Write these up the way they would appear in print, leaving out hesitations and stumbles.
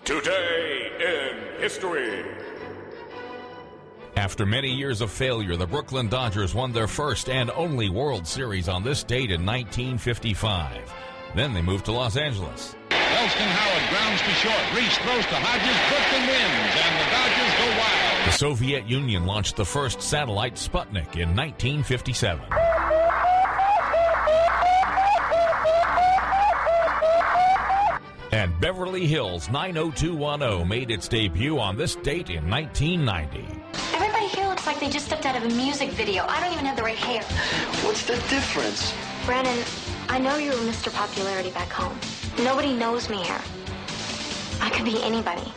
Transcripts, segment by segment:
Today in history. After many years of failure, the Brooklyn Dodgers won their first and only World Series on this date in 1955. Then they moved to Los Angeles. Elston Howard grounds to short. Reese throws to Hodges. Brooklyn wins, and the Dodgers go wild. The Soviet Union launched the first satellite, Sputnik, in 1957. And Beverly Hills 90210 made its debut on this date in 1990. Everybody here looks like they just stepped out of a music video. I don't even have the right hair. What's the difference? Brandon, I know you're Mr. Popularity back home. Nobody knows me here. I could be anybody.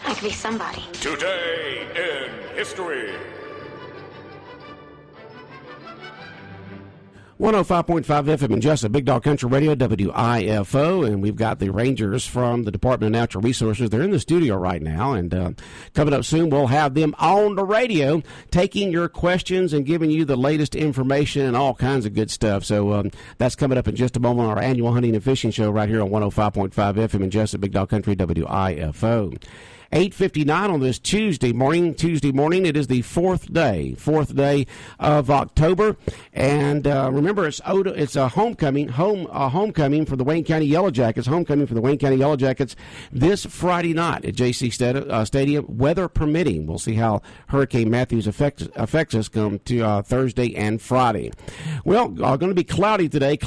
I could be somebody. Today in history. 105.5 FM in Jesup, Big Dog Country Radio, WIFO, and we've got the Rangers from the Department of Natural Resources. They're in the studio right now, and coming up soon, we'll have them on the radio taking your questions and giving you the latest information and all kinds of good stuff. So that's coming up in just a moment, our annual hunting and fishing show right here on 105.5 FM in Jesup, Big Dog Country, WIFO. 8:59 on this Tuesday morning. It is the fourth day of October, and remember, it's a homecoming for the Wayne County Yellow Jackets. Homecoming for the Wayne County Yellow Jackets this Friday night at JC Stadium, weather permitting. We'll see how Hurricane Matthews affects us come to Thursday and Friday. Well, going to be cloudy today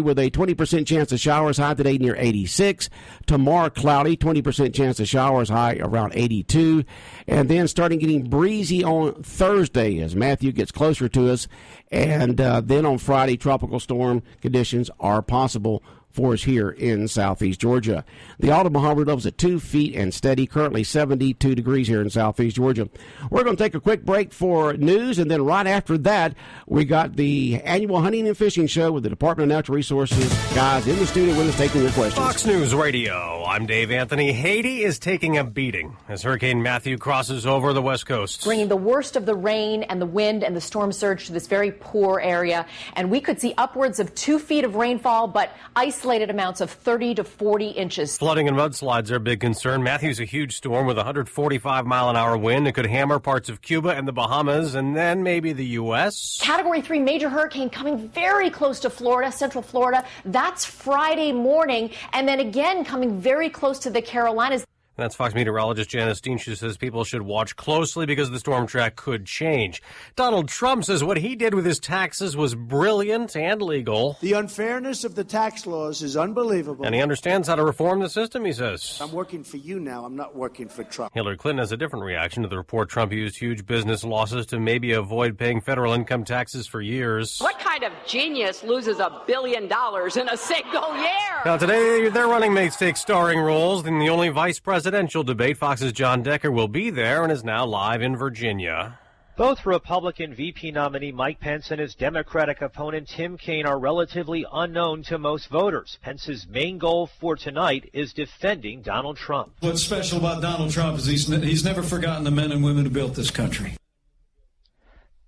with a 20% chance of showers. High today near 86. Tomorrow cloudy, 20% chance of showers. High around 82, and then starting getting breezy on Thursday as Matthew gets closer to us, and then on Friday, tropical storm conditions are possible for us here in southeast Georgia. The autumn harbor level's at 2 feet and steady, currently 72 degrees here in southeast Georgia. We're going to take a quick break for news, and then right after that, we got the annual hunting and fishing show with the Department of Natural Resources guys in the studio with us taking your questions. Fox News Radio, I'm Dave Anthony. Haiti is taking a beating as Hurricane Matthew crosses over the west coast, bringing the worst of the rain and the wind and the storm surge to this very poor area. And we could see upwards of 2 feet of rainfall, but isolated amounts of 30 to 40 inches. Flooding and mudslides are a big concern. Matthew's a huge storm with 145-mile-an-hour wind. It could hammer parts of Cuba and the Bahamas and then maybe the U.S. Category 3 major hurricane coming very close to Florida, central Florida. That's Friday morning. And then again coming very close to the Carolinas. That's Fox meteorologist Janice Dean. She says people should watch closely because the storm track could change. Donald Trump says what he did with his taxes was brilliant and legal. The unfairness of the tax laws is unbelievable. And he understands how to reform the system, he says. I'm working for you now. I'm not working for Trump. Hillary Clinton has a different reaction to the report. Trump used huge business losses to maybe avoid paying federal income taxes for years. What kind of genius loses $1 billion in a single year? Now, today, their running mates take starring roles in the only vice presidential debate. Fox's John Decker will be there and is now live in Virginia. Both Republican VP nominee Mike Pence and his Democratic opponent Tim Kaine are relatively unknown to most voters. Pence's main goal for tonight is defending Donald Trump. What's special about Donald Trump is he's never forgotten the men and women who built this country.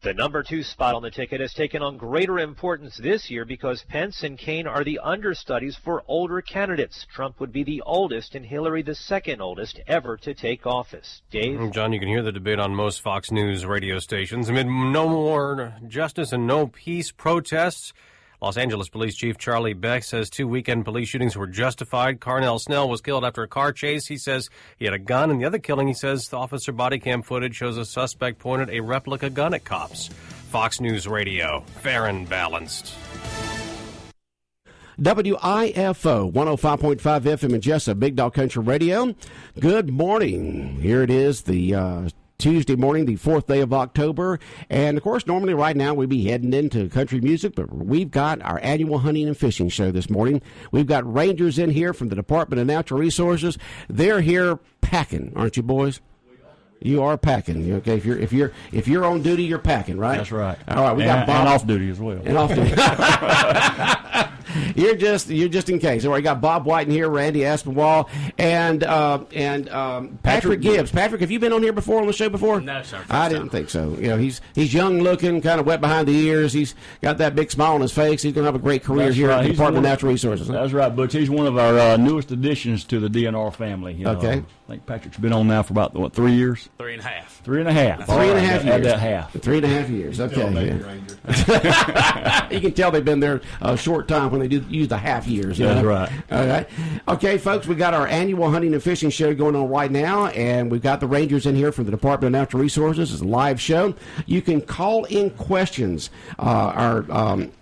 The number 2 spot on the ticket has taken on greater importance this year because Pence and Kaine are the understudies for older candidates. Trump would be the oldest and Hillary the second oldest ever to take office. Dave? John, you can hear the debate on most Fox News radio stations. Amid no more justice and no peace protests, Los Angeles Police Chief Charlie Beck says 2 weekend police shootings were justified. Carnell Snell was killed after a car chase. He says he had a gun. And the other killing, he says the officer body cam footage shows a suspect pointed a replica gun at cops. Fox News Radio, fair and balanced. WIFO 105.5 FM in Jesup, Big Dog Country Radio. Good morning. Here it is, the Tuesday morning, the 4th day of October. And, of course, normally right now we'd be heading into country music, but we've got our annual hunting and fishing show this morning. We've got rangers in here from the Department of Natural Resources. They're here packing, aren't you, boys? You are packing. Okay, if you're on duty, you're packing, right? That's right. All right, we got Bob. And off duty as well. And off duty. You're just in case. All right, got Bob White in here, Randy Aspinwall, and Patrick Gibbs. Patrick, have you been on here before on the show before? No, sir. I didn't think so. You know, he's young looking, kind of wet behind the ears. He's got that big smile on his face. He's going to have a great career here at the Department of Natural Resources. That's right, Butch. He's one of our newest additions to the DNR family. You know, okay. I think Patrick's been on now for about, 3 years? 3.5. 3.5. 3.5 years. Add that half. 3.5 years. Okay. You can tell they've been there a short time when they do use the half years. That's right. All right. Okay, folks, we got our annual hunting and fishing show going on right now, and we've got the Rangers in here from the Department of Natural Resources. It's a live show. You can call in questions. Our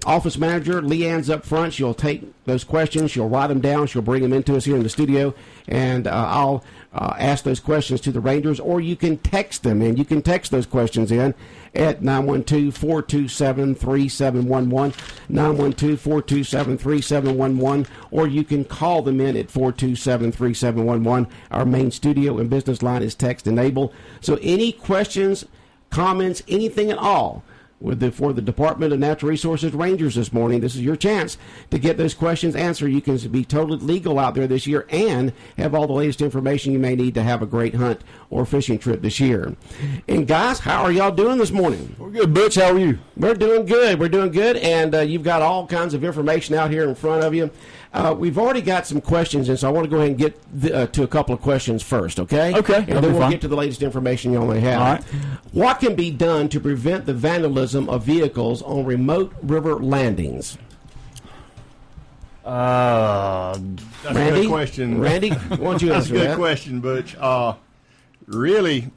office manager, Leanne's up front. She'll take those questions. She'll write them down. She'll bring them into us here in the studio, and I'll ask those questions to the Rangers, or you can text them, and you can text those questions in at 912-427-3711, 912-427-3711, or you can call them in at 427-3711. Our main studio and business line is text enabled. So any questions, comments, anything at all for the Department of Natural Resources Rangers this morning, this is your chance to get those questions answered. You can be totally legal out there this year and have all the latest information you may need to have a great hunt or fishing trip this year. And guys, how are y'all doing this morning? We're good, Butch. How are you? We're doing good. We're doing good, and you've got all kinds of information out here in front of you. We've already got some questions, and so I want to go ahead and get to a couple of questions first, okay? Okay. And then we'll get to the latest information you only have. All right. What can be done to prevent the vandalism of vehicles on remote river landings? That's Randy? a good question. Randy, why don't you answer that? That's a good question, Butch. Really,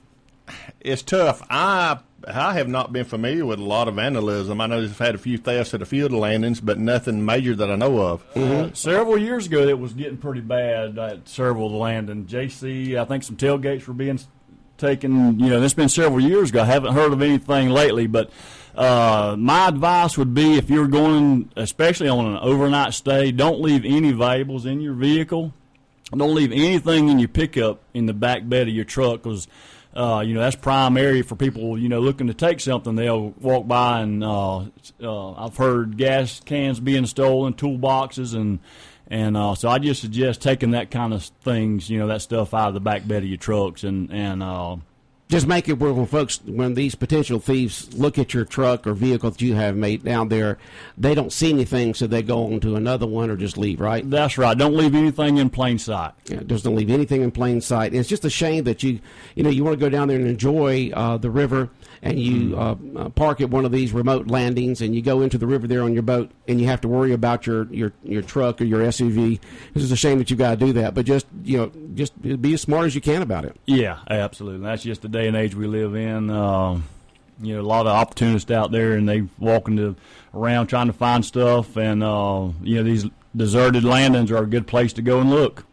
it's tough. I have not been familiar with a lot of vandalism. I know they've had a few thefts at a few of the landings, but nothing major that I know of. Several years ago, it was getting pretty bad at several of the landings. JC, I think some tailgates were being taken. You know, that's been several years ago. I haven't heard of anything lately, but my advice would be if you're going, especially on an overnight stay, don't leave any valuables in your vehicle. Don't leave anything in your pickup in the back bed of your truck, because that's prime area for people, looking to take something. They'll walk by, and I've heard gas cans being stolen, toolboxes, and so I just suggest taking that kind of things, that stuff out of the back bed of your trucks, and just make it where when these potential thieves look at your truck or vehicle that you have made down there, they don't see anything, so they go on to another one or just leave, right? That's right. Don't leave anything in plain sight. Yeah, just don't leave anything in plain sight. And it's just a shame that you want to go down there and enjoy the river, and you park at one of these remote landings, and you go into the river there on your boat, and you have to worry about your truck or your SUV. This is a shame that you got to do that, but just be as smart as you can about it. Yeah, absolutely. That's just the day and age we live in. A lot of opportunists out there, and they walking around trying to find stuff, and these deserted landings are a good place to go and look.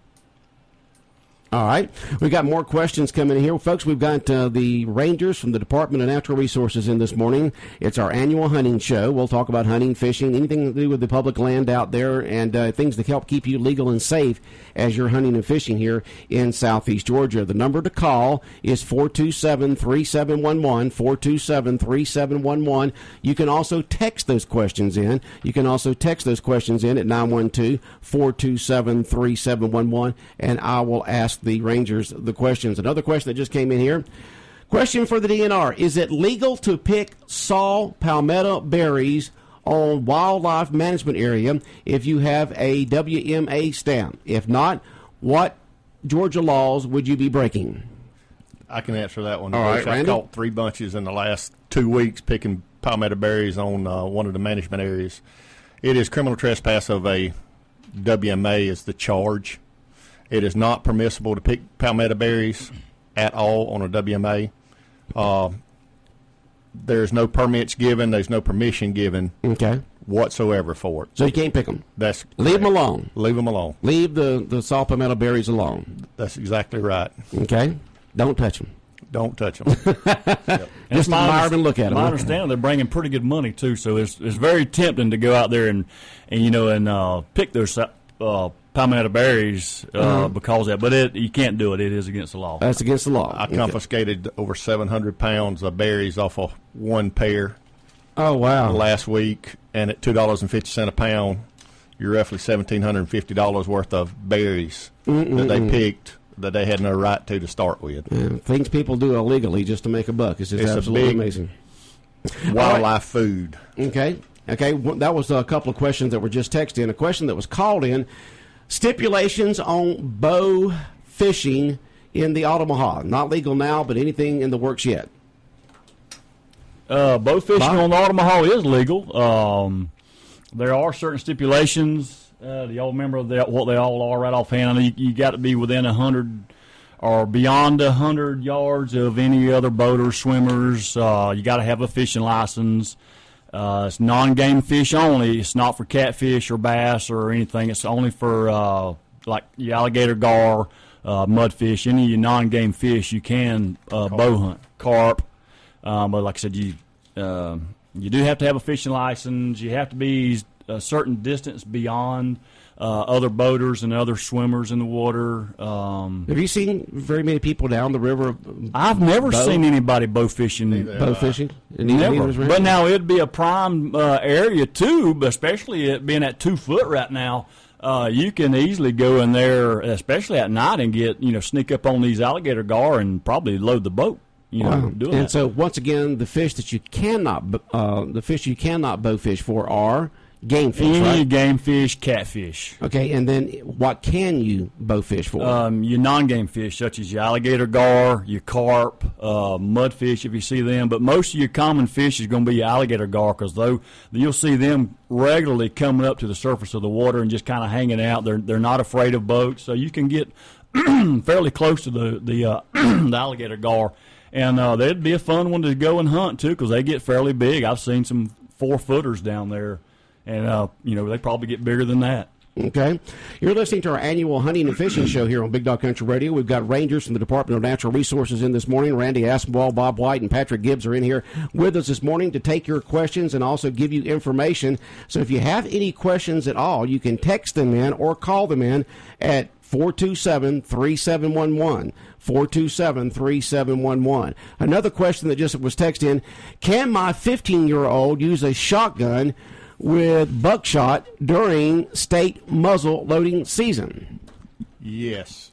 All right. We've got more questions coming in here. Folks, we've got the Rangers from the Department of Natural Resources in this morning. It's our annual hunting show. We'll talk about hunting, fishing, anything to do with the public land out there, and things to help keep you legal and safe as you're hunting and fishing here in southeast Georgia. The number to call is 427-3711, 427-3711. You can also text those questions in. You can also text those questions in at 912-427-3711, and I will ask the Rangers the questions. Another question that just came in here. Question for the DNR. Is it legal to pick saw palmetto berries on wildlife management area if you have a WMA stamp? If not, what Georgia laws would you be breaking? I can answer that one. All right, I Randy? caught 3 bunches in the last 2 weeks picking palmetto berries on one of the management areas. It is criminal trespass of a WMA is the charge. It is not permissible to pick palmetto berries at all on a WMA. There's no permits given. There's no permission given whatsoever for it. So you can't pick them. Leave them alone. Leave them alone. Leave the saw palmetto berries alone. That's exactly right. Okay. Don't touch them. Don't touch them. Yep. Just admire them and look at them. My understanding, they're bringing pretty good money too, so it's very tempting to go out there and pick those palmetto berries because of that, but you can't do it. It is against the law. That's against the law. I confiscated over 700 pounds of berries off of one pair. Oh, wow. Last week, and at $2.50 a pound, you're roughly $1,750 worth of berries that they picked that they had no right to start with. Yeah, things people do illegally just to make a buck. It's absolutely amazing. Wildlife food. Okay. That was a couple of questions that were just texted in. A question that was called in: stipulations on bow fishing in the Omaha. Not legal now, but anything in the works yet? Bow fishing on the Omaha is legal. There are certain stipulations. Do y'all remember what they all are right offhand? I mean, you got to be within 100 or beyond 100 yards of any other boaters, swimmers. You got to have a fishing license. It's non-game fish only. It's not for catfish or bass or anything. It's only for like the alligator gar, mudfish, any of your non-game fish. You can bow hunt, carp. But like I said, you do have to have a fishing license. You have to be a certain distance beyond other boaters and other swimmers in the water. Have you seen very many people down the river? I've never seen anybody bow fishing. Bow fishing? Never. But now it'd be a prime area too, but especially it being at 2 foot right now. You can easily go in there, especially at night, and sneak up on these alligator gar and probably load the boat. So once again, the fish that you cannot, bow fish for are game fish, any right? Game fish, catfish. Okay, and then what can you bow fish for? Your non-game fish, such as your alligator gar, your carp, mudfish, if you see them. But most of your common fish is going to be your alligator gar, because you'll see them regularly coming up to the surface of the water and just kind of hanging out. They're not afraid of boats, so you can get fairly close to the alligator gar. And that'd be a fun one to go and hunt, too, because they get fairly big. I've seen some 4-footers down there, and, they probably get bigger than that. Okay. You're listening to our annual hunting and fishing show here on Big Dog Country Radio. We've got rangers from the Department of Natural Resources in this morning. Randy Aspinwall, Bob White, and Patrick Gibbs are in here with us this morning to take your questions and also give you information. So if you have any questions at all, you can text them in or call them in at 427-3711. 427-3711. Another question that just was texted in: can my 15-year-old use a shotgun with buckshot during state muzzle loading season? Yes.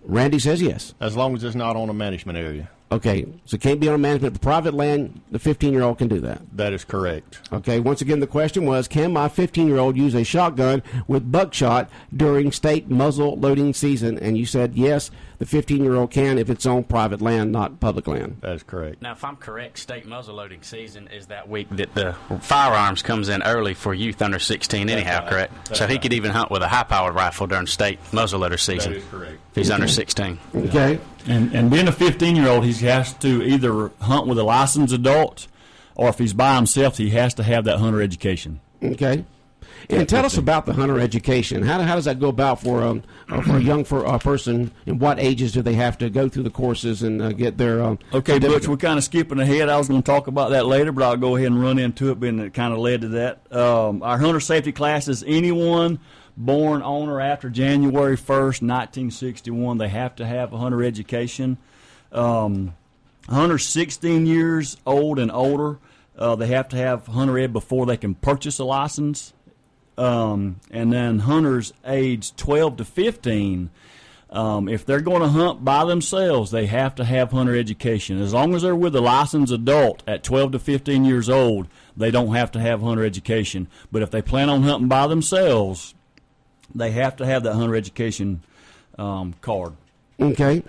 Randy says yes. As long as it's not on a management area. Okay, so it can't be on management. Private land, the 15-year-old can do that. That is correct. Okay, once again, the question was, can my 15-year-old use a shotgun with buckshot during state muzzle loading season? And you said yes, the 15-year-old can if it's on private land, not public land. That is correct. Now, if I'm correct, state muzzle loading season is that week that the firearms comes in early for youth under 16 anyhow, correct? So he could even hunt with a high-powered rifle during state muzzleloader season. That is correct. If he's under 16. Okay. And being a 15-year-old, he has to either hunt with a licensed adult, or if he's by himself, he has to have that hunter education. Okay. And tell us about the hunter education. How does that go about for a young person? And what ages do they have to go through the courses and get their Okay, Butch, we're kind of skipping ahead. I was going to talk about that later, but I'll go ahead and run into it, being it kind of led to that. Our hunter safety class is anyone born on or after January 1st, 1961. They have to have a hunter education. Hunters 16 years old and older, they have to have hunter ed before they can purchase a license. And then hunters aged 12 to 15, if they're going to hunt by themselves, they have to have hunter education. As long as they're with a licensed adult at 12 to 15 years old, they don't have to have hunter education. But if they plan on hunting by themselves, they have to have that hunter education card. Okay.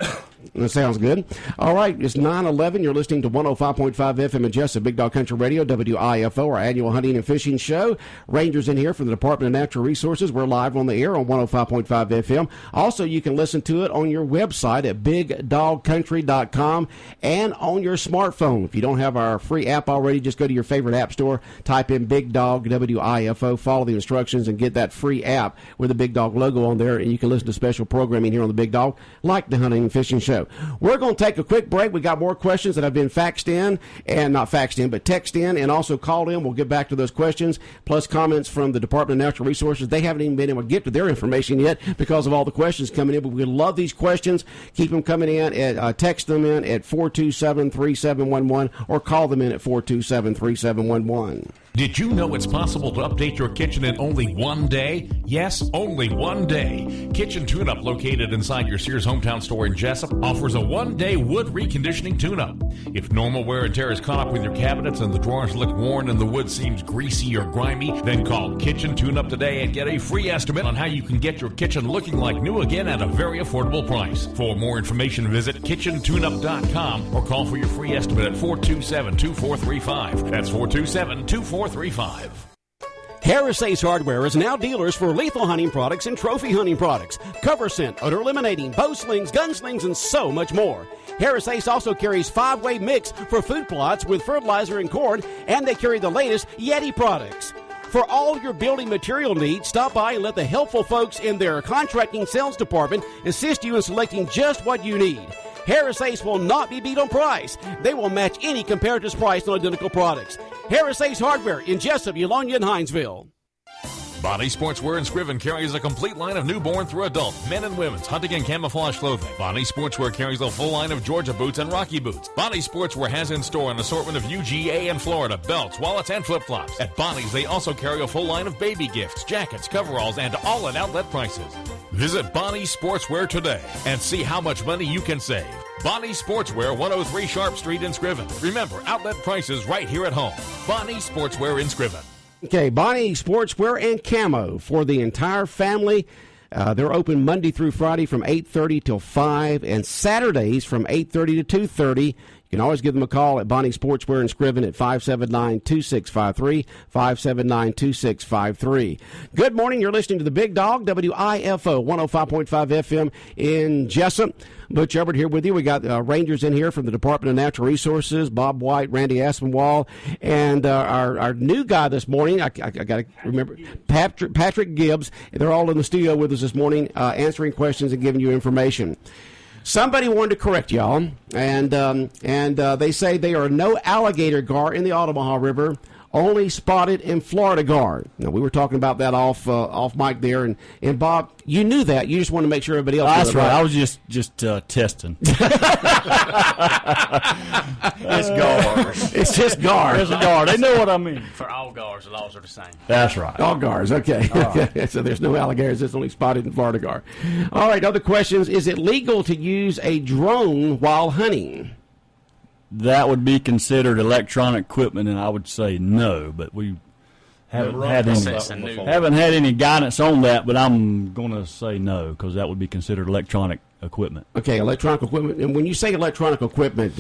That sounds good. All right, it's 9:11. You're listening to 105.5 FM in Jesup, Big Dog Country Radio, WIFO, our annual hunting and fishing show. Rangers in here from the Department of Natural Resources. We're live on the air on 105.5 FM. Also, you can listen to it on your website at bigdogcountry.com and on your smartphone. If you don't have our free app already, just go to your favorite app store, type in Big Dog, WIFO, follow the instructions, and get that free app with the Big Dog logo on there, and you can listen to special programming here on the Big Dog, like the hunting and fishing show. We're going to take a quick break. We got more questions that have been faxed in, and not faxed in, but text in and also called in. We'll get back to those questions, plus comments from the Department of Natural Resources. They haven't even been able to get to their information yet because of all the questions coming in, but we love these questions. Keep them coming in. Text them in at 427-3711 or call them in at 427-3711. Did you know it's possible to update your kitchen in only one day? Yes, only one day. Kitchen Tune-Up, located inside your Sears Hometown store in Jesup, offers a one-day wood reconditioning tune-up. If normal wear and tear is caught up with your cabinets and the drawers look worn and the wood seems greasy or grimy, then call Kitchen Tune-Up today and get a free estimate on how you can get your kitchen looking like new again at a very affordable price. For more information, visit kitchentune-up.com or call for your free estimate at 427-2435. That's 427-2435. Harris Ace Hardware is now dealers for lethal hunting products and trophy hunting products, cover scent, odor eliminating, bow slings, gun slings, and so much more. Harris Ace also carries 5-way mix for food plots with fertilizer and corn, and they carry the latest Yeti products. For all your building material needs, stop by and let the helpful folks in their contracting sales department assist you in selecting just what you need. Harris Ace will not be beat on price. They will match any comparator's price on identical products. Harris Ace Hardware in Jesup, Eulonia, and Hinesville. Bonnie Sportswear in Scriven carries a complete line of newborn through adult, men and women's hunting and camouflage clothing. Bonnie Sportswear carries a full line of Georgia boots and Rocky boots. Bonnie Sportswear has in store an assortment of UGA and Florida belts, wallets, and flip-flops. At Bonnie's, they also carry a full line of baby gifts, jackets, coveralls, and all at outlet prices. Visit Bonnie Sportswear today and see how much money you can save. Bonnie Sportswear, 103 Sharp Street in Scriven. Remember, outlet prices right here at home. Bonnie Sportswear in Scriven. Okay, Bonnie Sportswear and Camo for the entire family. They're open Monday through Friday from 8:30 till 5, and Saturdays from 8:30 to 2:30. You can always give them a call at Bonnie Sportswear in Scriven at 579-2653, 579-2653. Good morning. You're listening to the Big Dog, WIFO 105.5 FM in Jesup. Butch Hubbard here with you. We got Rangers in here from the Department of Natural Resources, Bob White, Randy Aspinwall, and our new guy this morning, I got to remember, Patrick Gibbs. They're all in the studio with us this morning answering questions and giving you information. Somebody wanted to correct y'all, and they say there are no alligator gar in the Omaha River, only spotted in Florida gar. Now, we were talking about that off mic there, and Bob, you knew that. You just want to make sure everybody else knew. That's right. I was just testing. It's gars. It's just gar. It's a gar. They know what I mean. For all gars, the laws are the same. That's right. All gars. Okay. Right. So there's no alligators. It's only spotted in Florida gar. All right. Other questions. Is it legal to use a drone while hunting? That would be considered electronic equipment, and I would say no. But we haven't had any guidance on that. But I'm going to say no because that would be considered electronic equipment. Okay, electronic equipment. And when you say electronic equipment,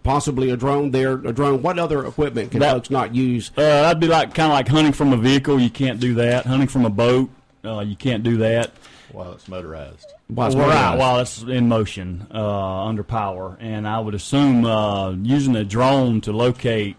possibly a drone. What other equipment can folks not use? That'd be kind of like hunting from a vehicle. You can't do that. Hunting from a boat, you can't do that. While it's motorized. While it's in motion, under power. And I would assume using a drone to locate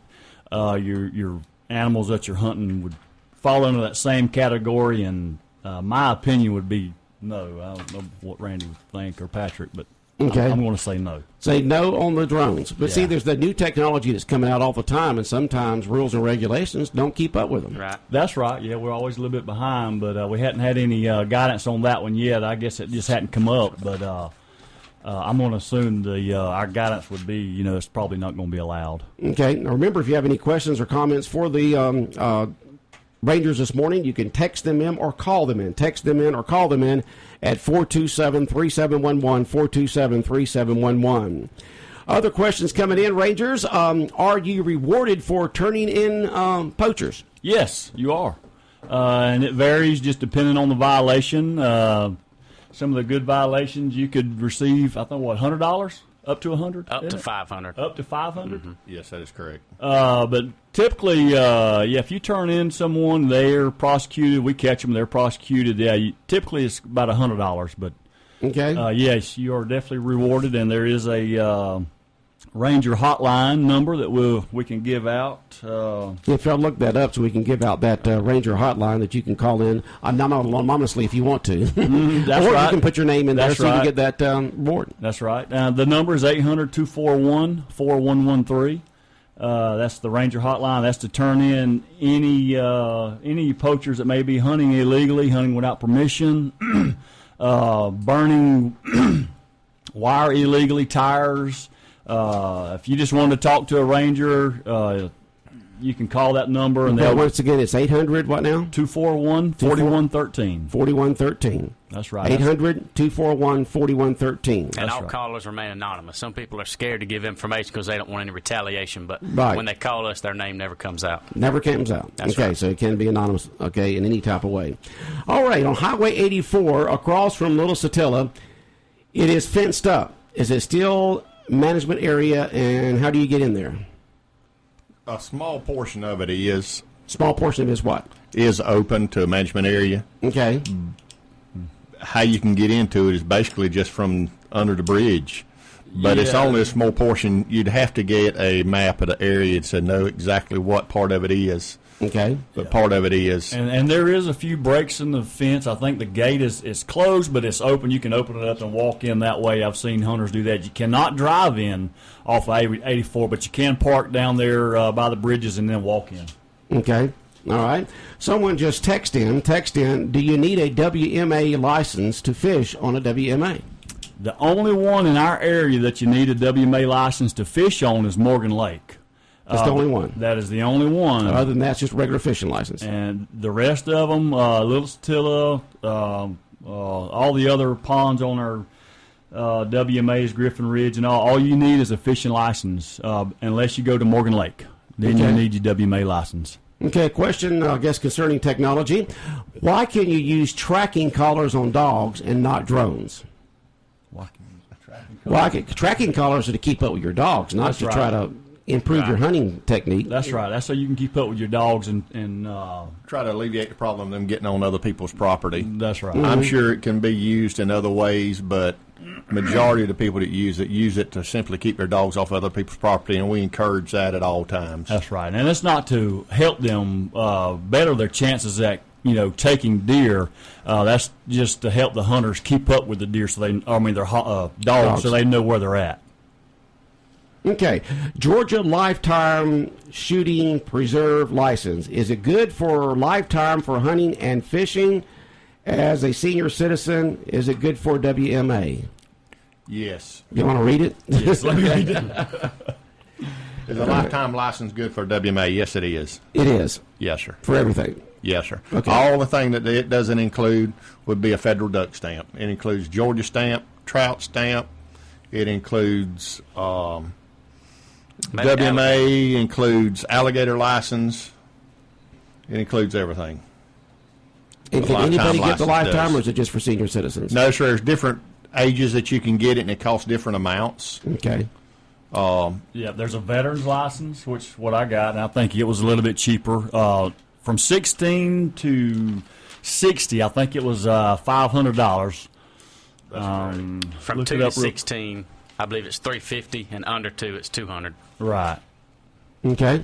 your animals that you're hunting would fall under that same category. And my opinion would be no. I don't know what Randy would think or Patrick, but okay. I'm going to say no. Say no on the drones. But see, there's the new technology that's coming out all the time, and sometimes rules and regulations don't keep up with them. Right. That's right. Yeah, we're always a little bit behind, but we hadn't had any guidance on that one yet. I guess it just hadn't come up, but I'm going to assume our guidance would be, it's probably not going to be allowed. Okay. Now remember, if you have any questions or comments for the Rangers this morning, you can text them in or call them in. Text them in or call them in at 427-3711, 427-3711. Other questions coming in, Rangers. Are you rewarded for turning in poachers? Yes, you are. And it varies just depending on the violation. Some of the good violations you could receive, I think, $100? Up to 100? Up to 500. Up to 500? Mm-hmm. Yes, that is correct. But typically, if you turn in someone, they're prosecuted. We catch them, they're prosecuted. Typically it's about $100. But okay, yes, you are definitely rewarded, and there is a Ranger hotline number that we can give out. If y'all look that up, so we can give out that Ranger hotline that you can call in anonymously if you want to. That's or right. you can put your name in there so you can get that reward. That's right. The number is 800-241-4113. That's the Ranger hotline. That's to turn in any poachers that may be hunting illegally, hunting without permission, burning wire illegally, tires. If you just wanted to talk to a ranger, you can call that number. And once again, it's 800, what now? 241-4113. 4113. That's right. 800-241-4113. And all callers remain anonymous. Some people are scared to give information because they don't want any retaliation, but Right. when they call us, their name never comes out. Never comes out. That's okay, right. so it can be anonymous, okay, in any type of way. All right, on Highway 84, across from Little Satilla, it is fenced up. Is it still management area, and how do you get in there? A small portion of it is. Small portion of it is what? Is open to a management area. Okay. How you can get into it is basically just from under the bridge. But it's only a small portion. You'd have to get a map of the area to know exactly what part of it is. Okay. But part of it is. And there is a few breaks in the fence. I think the gate is closed, but it's open. You can open it up and walk in that way. I've seen hunters do that. You cannot drive in off of 84, but you can park down there by the bridges and then walk in. Okay. All right. Someone just text in, do you need a WMA license to fish on a WMA? The only one in our area that you need a WMA license to fish on is Morgan Lake. That's the only one. That is the only one. Other than that, it's just a regular fishing license. And the rest of them, Little Satilla, all the other ponds on our WMAs, Griffin Ridge, and all you need is a fishing license, unless you go to Morgan Lake. Then you need your WMA license. Okay, a question, I guess, concerning technology. Why can you use tracking collars on dogs and not drones? Tracking collars are to keep up with your dogs, not to try to improve your hunting technique. That's right. That's so you can keep up with your dogs and try to alleviate the problem of them getting on other people's property. That's right. I'm sure it can be used in other ways, but majority of the people that use it to simply keep their dogs off other people's property, and we encourage that at all times. That's right. And it's not to help them better their chances at taking deer. That's just to help the hunters keep up with the deer, their dogs, so they know where they're at. Okay, Georgia Lifetime Shooting Preserve License. Is it good for lifetime for hunting and fishing? As a senior citizen, is it good for WMA? Yes. You want to read it? Yes, let me read it. Is a lifetime license good for WMA? Yes, it is. It is? Yes, sir. For everything? Yes, sir. Okay. All the thing that it doesn't include would be a federal duck stamp. It includes Georgia stamp, trout stamp. It includes WMA, includes alligator license. It includes everything. And can anybody get the lifetime, or is it just for senior citizens? No, sir. There's different ages that you can get it, and it costs different amounts. Okay. There's a veteran's license, which what I got, and I think it was a little bit cheaper. From 16 to 60, I think it was $500. From 2 to 16, I believe it's $350, and under 2, it's $200. Right. Okay.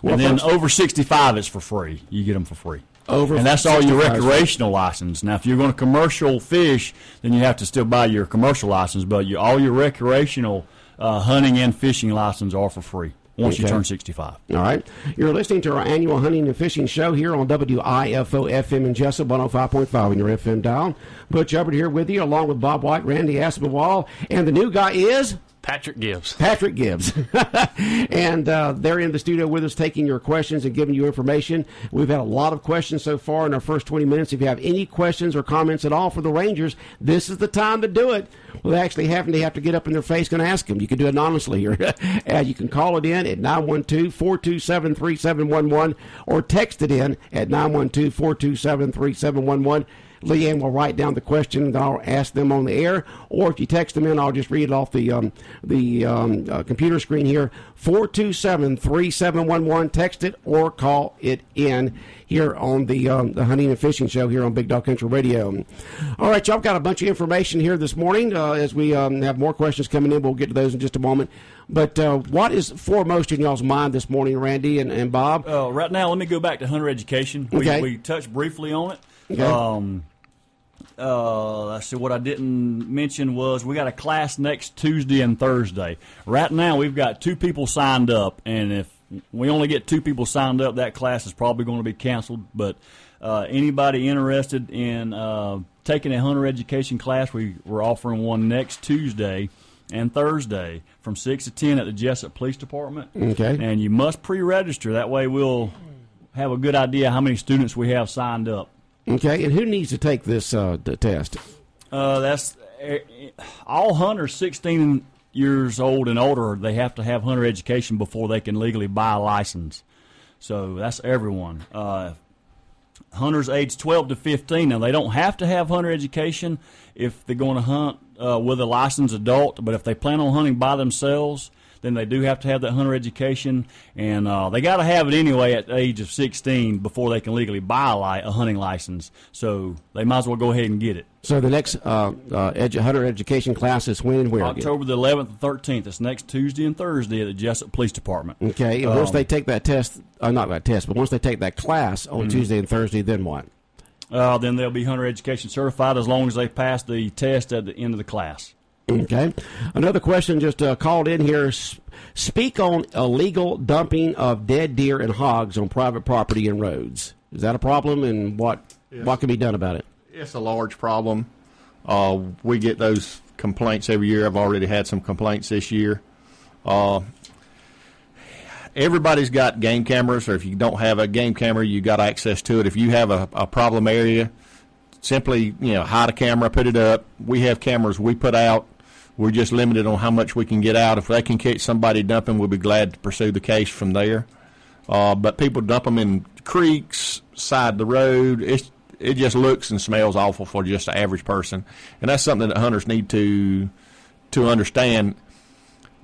Well, and then over 65, it's for free. You get them for free. And that's all your recreational license. Now, if you're going to commercial fish, then you have to still buy your commercial license. But all your recreational hunting and fishing license are for free once you turn 65. All right. You're listening to our annual hunting and fishing show here on WIFO FM in Jesup, 105.5 on your FM dial. Butch Hubbard here with you, along with Bob White, Randy Aspinwall, and the new guy is... Patrick Gibbs. And they're in the studio with us taking your questions and giving you information. We've had a lot of questions so far in our first 20 minutes. If you have any questions or comments at all for the Rangers, this is the time to do it. Without actually having to get up in their face and ask them. You can do it anonymously here. You can call it in at 912-427-3711 or text it in at 912-427-3711. Leanne will write down the question and I'll ask them on the air. Or if you text them in, I'll just read it off the computer screen here. 427-3711. Text it or call it in here on the Hunting and Fishing Show here on Big Dog Country Radio. All right, y'all got a bunch of information here this morning. As we have more questions coming in, we'll get to those in just a moment. But what is foremost in y'all's mind this morning, Randy and Bob? Right now, let me go back to hunter education. Okay. We touched briefly on it. Okay. Let's see, what I didn't mention was we got a class next Tuesday and Thursday. Right now, we've got 2 people signed up, and if we only get 2 people signed up, that class is probably going to be canceled. But anybody interested in taking a hunter education class, we're offering one next Tuesday and Thursday from 6 to 10 at the Jesup Police Department. Okay. And you must pre-register. That way we'll have a good idea how many students we have signed up. Okay. And who needs to take this the test? That's all hunters 16 years old and older. They have to have hunter education before they can legally buy a license. So that's everyone. Hunters age 12 to 15. Now, they don't have to have hunter education if they're going to hunt with a licensed adult, but if they plan on hunting by themselves, then they do have to have that hunter education, and they got to have it anyway at the age of 16 before they can legally buy a hunting license. So they might as well go ahead and get it. So the next hunter education class is when and where? October the 11th and 13th. It's next Tuesday and Thursday at the Jesup Police Department. Okay, and once they take that test, not that test, but once they take that class on Tuesday and Thursday, then what? Then they'll be hunter education certified as long as they pass the test at the end of the class. Okay. Another question just called in here. Speak on illegal dumping of dead deer and hogs on private property and roads. Is that a problem, and what can be done about it? It's a large problem. We get those complaints every year. I've already had some complaints this year. Everybody's got game cameras, or if you don't have a game camera, you got access to it. If you have a problem area, simply hide a camera, put it up. We have cameras we put out. We're just limited on how much we can get out. If they can catch somebody dumping, we'll be glad to pursue the case from there. But people dump them in creeks, side the road. It just looks and smells awful for just an average person, and that's something that hunters need to understand.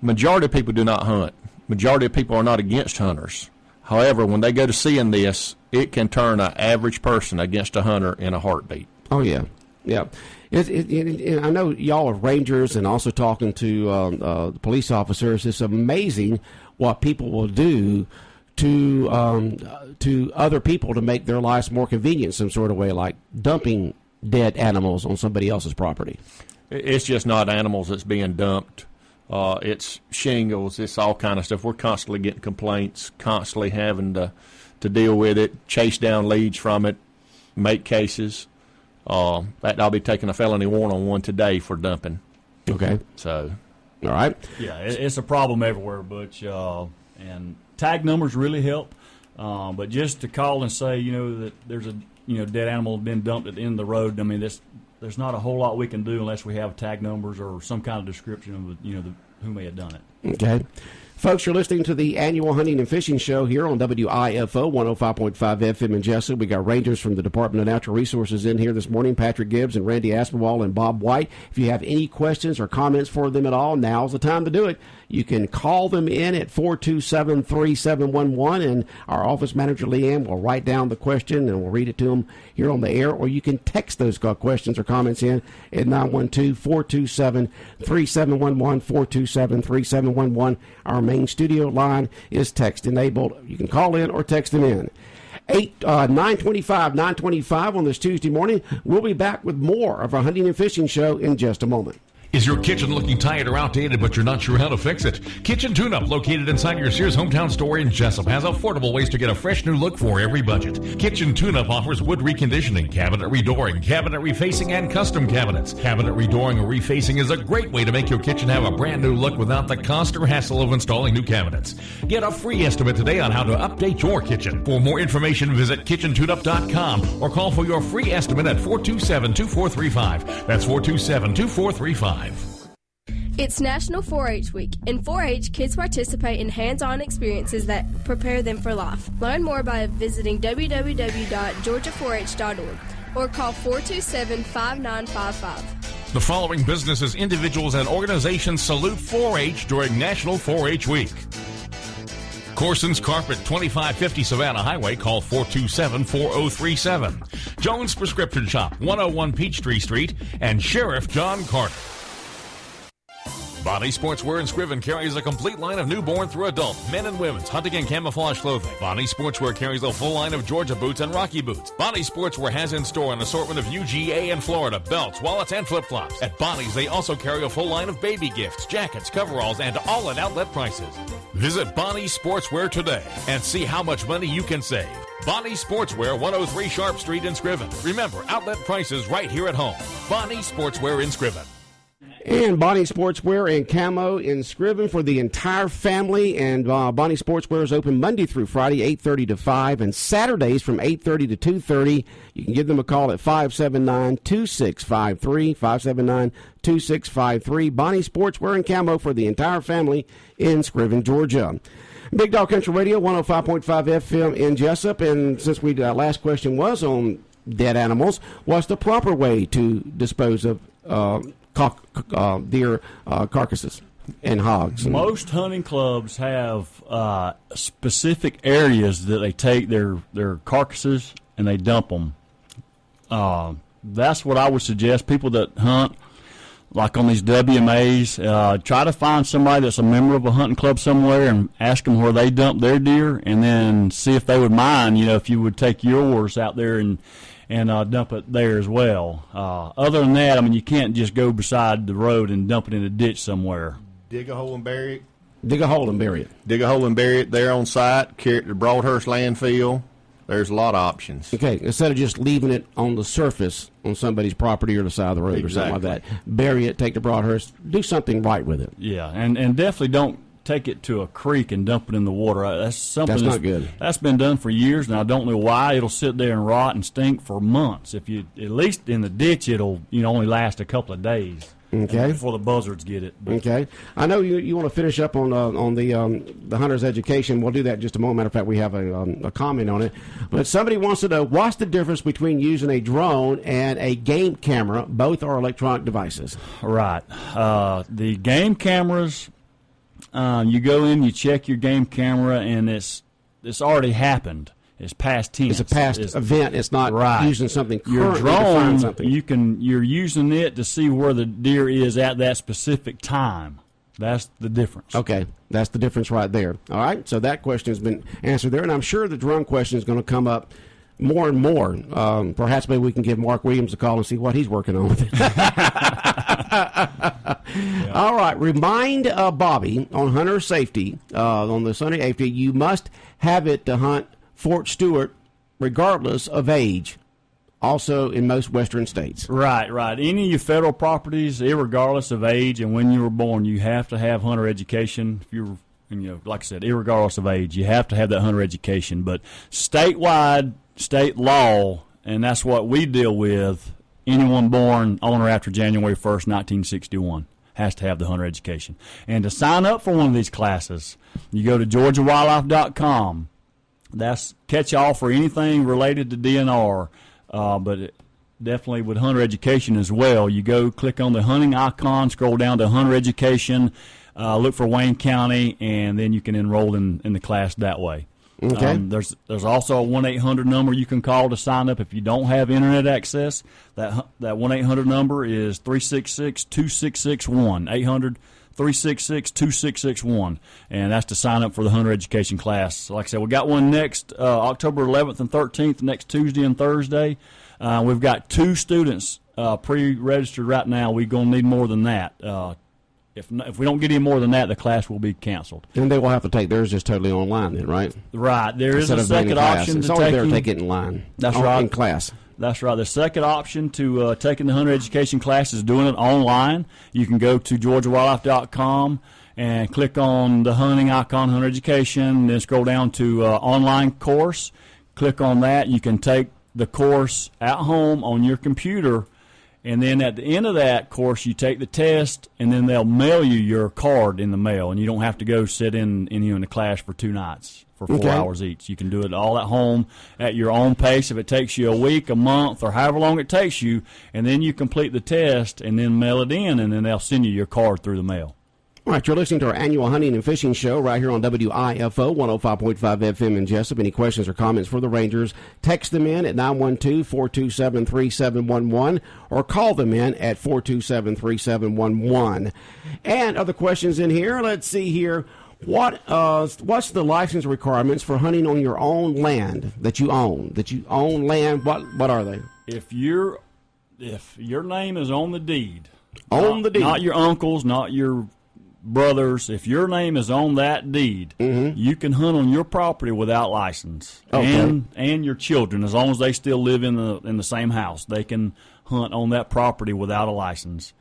Majority of people do not hunt. Majority of people are not against hunters. However, when they go to seeing this, it can turn an average person against a hunter in a heartbeat. Oh, yeah. Yeah. I know y'all are rangers and also talking to police officers. It's amazing what people will do to other people to make their lives more convenient some sort of way, like dumping dead animals on somebody else's property. It's just not animals that's being dumped. It's shingles. It's all kind of stuff. We're constantly getting complaints, constantly having to deal with it, chase down leads from it, make cases. I'll be taking a felony warrant on one today for dumping. Okay. So, all right. Yeah, it's a problem everywhere, Butch, and tag numbers really help. But just to call and say, that there's a dead animal been dumped at the end of the road. I mean, there's not a whole lot we can do unless we have tag numbers or some kind of description of who may have done it. Okay. Folks, you're listening to the annual Hunting and Fishing Show here on WIFO 105.5 FM in Jesup. We got rangers from the Department of Natural Resources in here this morning, Patrick Gibbs and Randy Aspinwall and Bob White. If you have any questions or comments for them at all, now's the time to do it. You can call them in at 427-3711, and our office manager, Leanne, will write down the question and we'll read it to them here on the air, or you can text those questions or comments in at 912-427-3711, 427-3711. Our main studio line is text enabled. You can call in or text them in. 925 on this Tuesday morning. We'll be back with more of our Hunting and Fishing Show in just a moment. Is your kitchen looking tired or outdated, but you're not sure how to fix it? Kitchen Tune-Up, located inside your Sears hometown store in Jesup, has affordable ways to get a fresh new look for every budget. Kitchen Tune-Up offers wood reconditioning, cabinet redooring, cabinet refacing, and custom cabinets. Cabinet redooring or refacing is a great way to make your kitchen have a brand new look without the cost or hassle of installing new cabinets. Get a free estimate today on how to update your kitchen. For more information, visit kitchentuneup.com or call for your free estimate at 427-2435. That's 427-2435. It's National 4-H Week. In 4-H, kids participate in hands-on experiences that prepare them for life. Learn more by visiting www.georgia4h.org or call 427-5955. The following businesses, individuals, and organizations salute 4-H during National 4-H Week. Corson's Carpet, 2550 Savannah Highway. Call 427-4037. Jones Prescription Shop, 101 Peachtree Street. And Sheriff John Carter. Bonnie Sportswear in Scriven carries a complete line of newborn through adult, men and women's hunting and camouflage clothing. Bonnie Sportswear carries a full line of Georgia boots and Rocky boots. Bonnie Sportswear has in store an assortment of UGA and Florida belts, wallets, and flip-flops. At Bonnie's, they also carry a full line of baby gifts, jackets, coveralls, and all at outlet prices. Visit Bonnie Sportswear today and see how much money you can save. Bonnie Sportswear, 103 Sharp Street in Scriven. Remember, outlet prices right here at home. Bonnie Sportswear in Scriven. And Bonnie Sportswear and Camo in Scriven for the entire family. And Bonnie Sportswear is open Monday through Friday, 8:30 to 5, and Saturdays from 8:30 to 2:30. You can give them a call at 579-2653, 579-2653. Bonnie Sportswear and Camo for the entire family in Scriven, Georgia. Big Dog Country Radio, 105.5 FM in Jesup. And since last question was on dead animals, what's the proper way to dispose of deer carcasses and hogs? Most hunting clubs have specific areas that they take their carcasses and they dump them. That's what I would suggest. People that hunt, like on these WMAs, try to find somebody that's a member of a hunting club somewhere and ask them where they dump their deer, and then see if they would mind, if you would take yours out there and dump it there as well. Other than that, you can't just go beside the road and dump it in a ditch somewhere. Dig a hole and bury it. Dig a hole and bury it. Dig a hole and bury it there on site. Carry it to Broadhurst landfill. There's a lot of options. Okay, instead of just leaving it on the surface on somebody's property or the side of the road or something like that, bury it, take to Broadhurst, do something right with it. Yeah, and definitely don't take it to a creek and dump it in the water. That's something that's not good. That's been done for years, and I don't know why. It'll sit there and rot and stink for months. If you, at least in the ditch, it'll only last a couple of days. Okay. Before the buzzards get it. But. Okay. I know you want to finish up on the hunter's education. We'll do that in just a moment. Matter of fact, we have a comment on it. But somebody wants to know, what's the difference between using a drone and a game camera? Both are electronic devices. Right. The game cameras, you go in, you check your game camera, and it's already happened. It's past tense. It's a past event. It's not using something current. Your drone, to something. You're using it to see where the deer is at that specific time. That's the difference. Okay, that's the difference right there. All right, so that question has been answered there, and I'm sure the drone question is going to come up more and more. Perhaps maybe we can give Mark Williams a call and see what he's working on. All right, remind Bobby on hunter safety on the Sunday after, you must have it to hunt Fort Stewart, regardless of age, also in most western states. Right. Any of your federal properties, irregardless of age and when you were born, you have to have hunter education. If you're, like I said, irregardless of age, you have to have that hunter education. But statewide, state law, and that's what we deal with, anyone born on or after January 1st, 1961. Has to have the hunter education. And to sign up for one of these classes, you go to GeorgiaWildlife.com. That's catch-all for anything related to DNR, but definitely with hunter education as well. You go click on the hunting icon, scroll down to hunter education, look for Wayne County, and then you can enroll in the class that way. Okay. There's also a 1-800 number you can call to sign up if you don't have internet access. That 1-800 number is 366-2661, 800-366-2661, and that's to sign up for the hunter education class. Like I said, we got one next October 11th and 13th, next Tuesday and Thursday. We've got 2 students pre-registered right now. We're going to need more than that. If we don't get any more than that, the class will be canceled. And they will have to take theirs just totally online then, right? Right. There is a second option to take it in line. That's right. In class. That's right. The second option to taking the hunter education class is doing it online. You can go to GeorgiaWildlife.com and click on the hunting icon, hunter education, then scroll down to online course. Click on that. You can take the course at home on your computer, and then at the end of that course, you take the test, and then they'll mail you your card in the mail, and you don't have to go sit in the class for 2 nights for 4 hours each. You can do it all at home at your own pace. If it takes you a week, a month, or however long it takes you, and then you complete the test and then mail it in, and then they'll send you your card through the mail. All right, you're listening to our annual hunting and fishing show right here on WIFO 105.5 FM in Jesup. Any questions or comments for the Rangers, text them in at 912-427-3711 or call them in at 427-3711. And other questions in here, let's see here. What's the license requirements for hunting on your own land that you own? Land, what are they? If your name is on the deed. Not your uncle's, not your brothers, if your name is on that deed, you can hunt on your property without license. Okay. And your children, as long as they still live in the same house, they can hunt on that property without a license.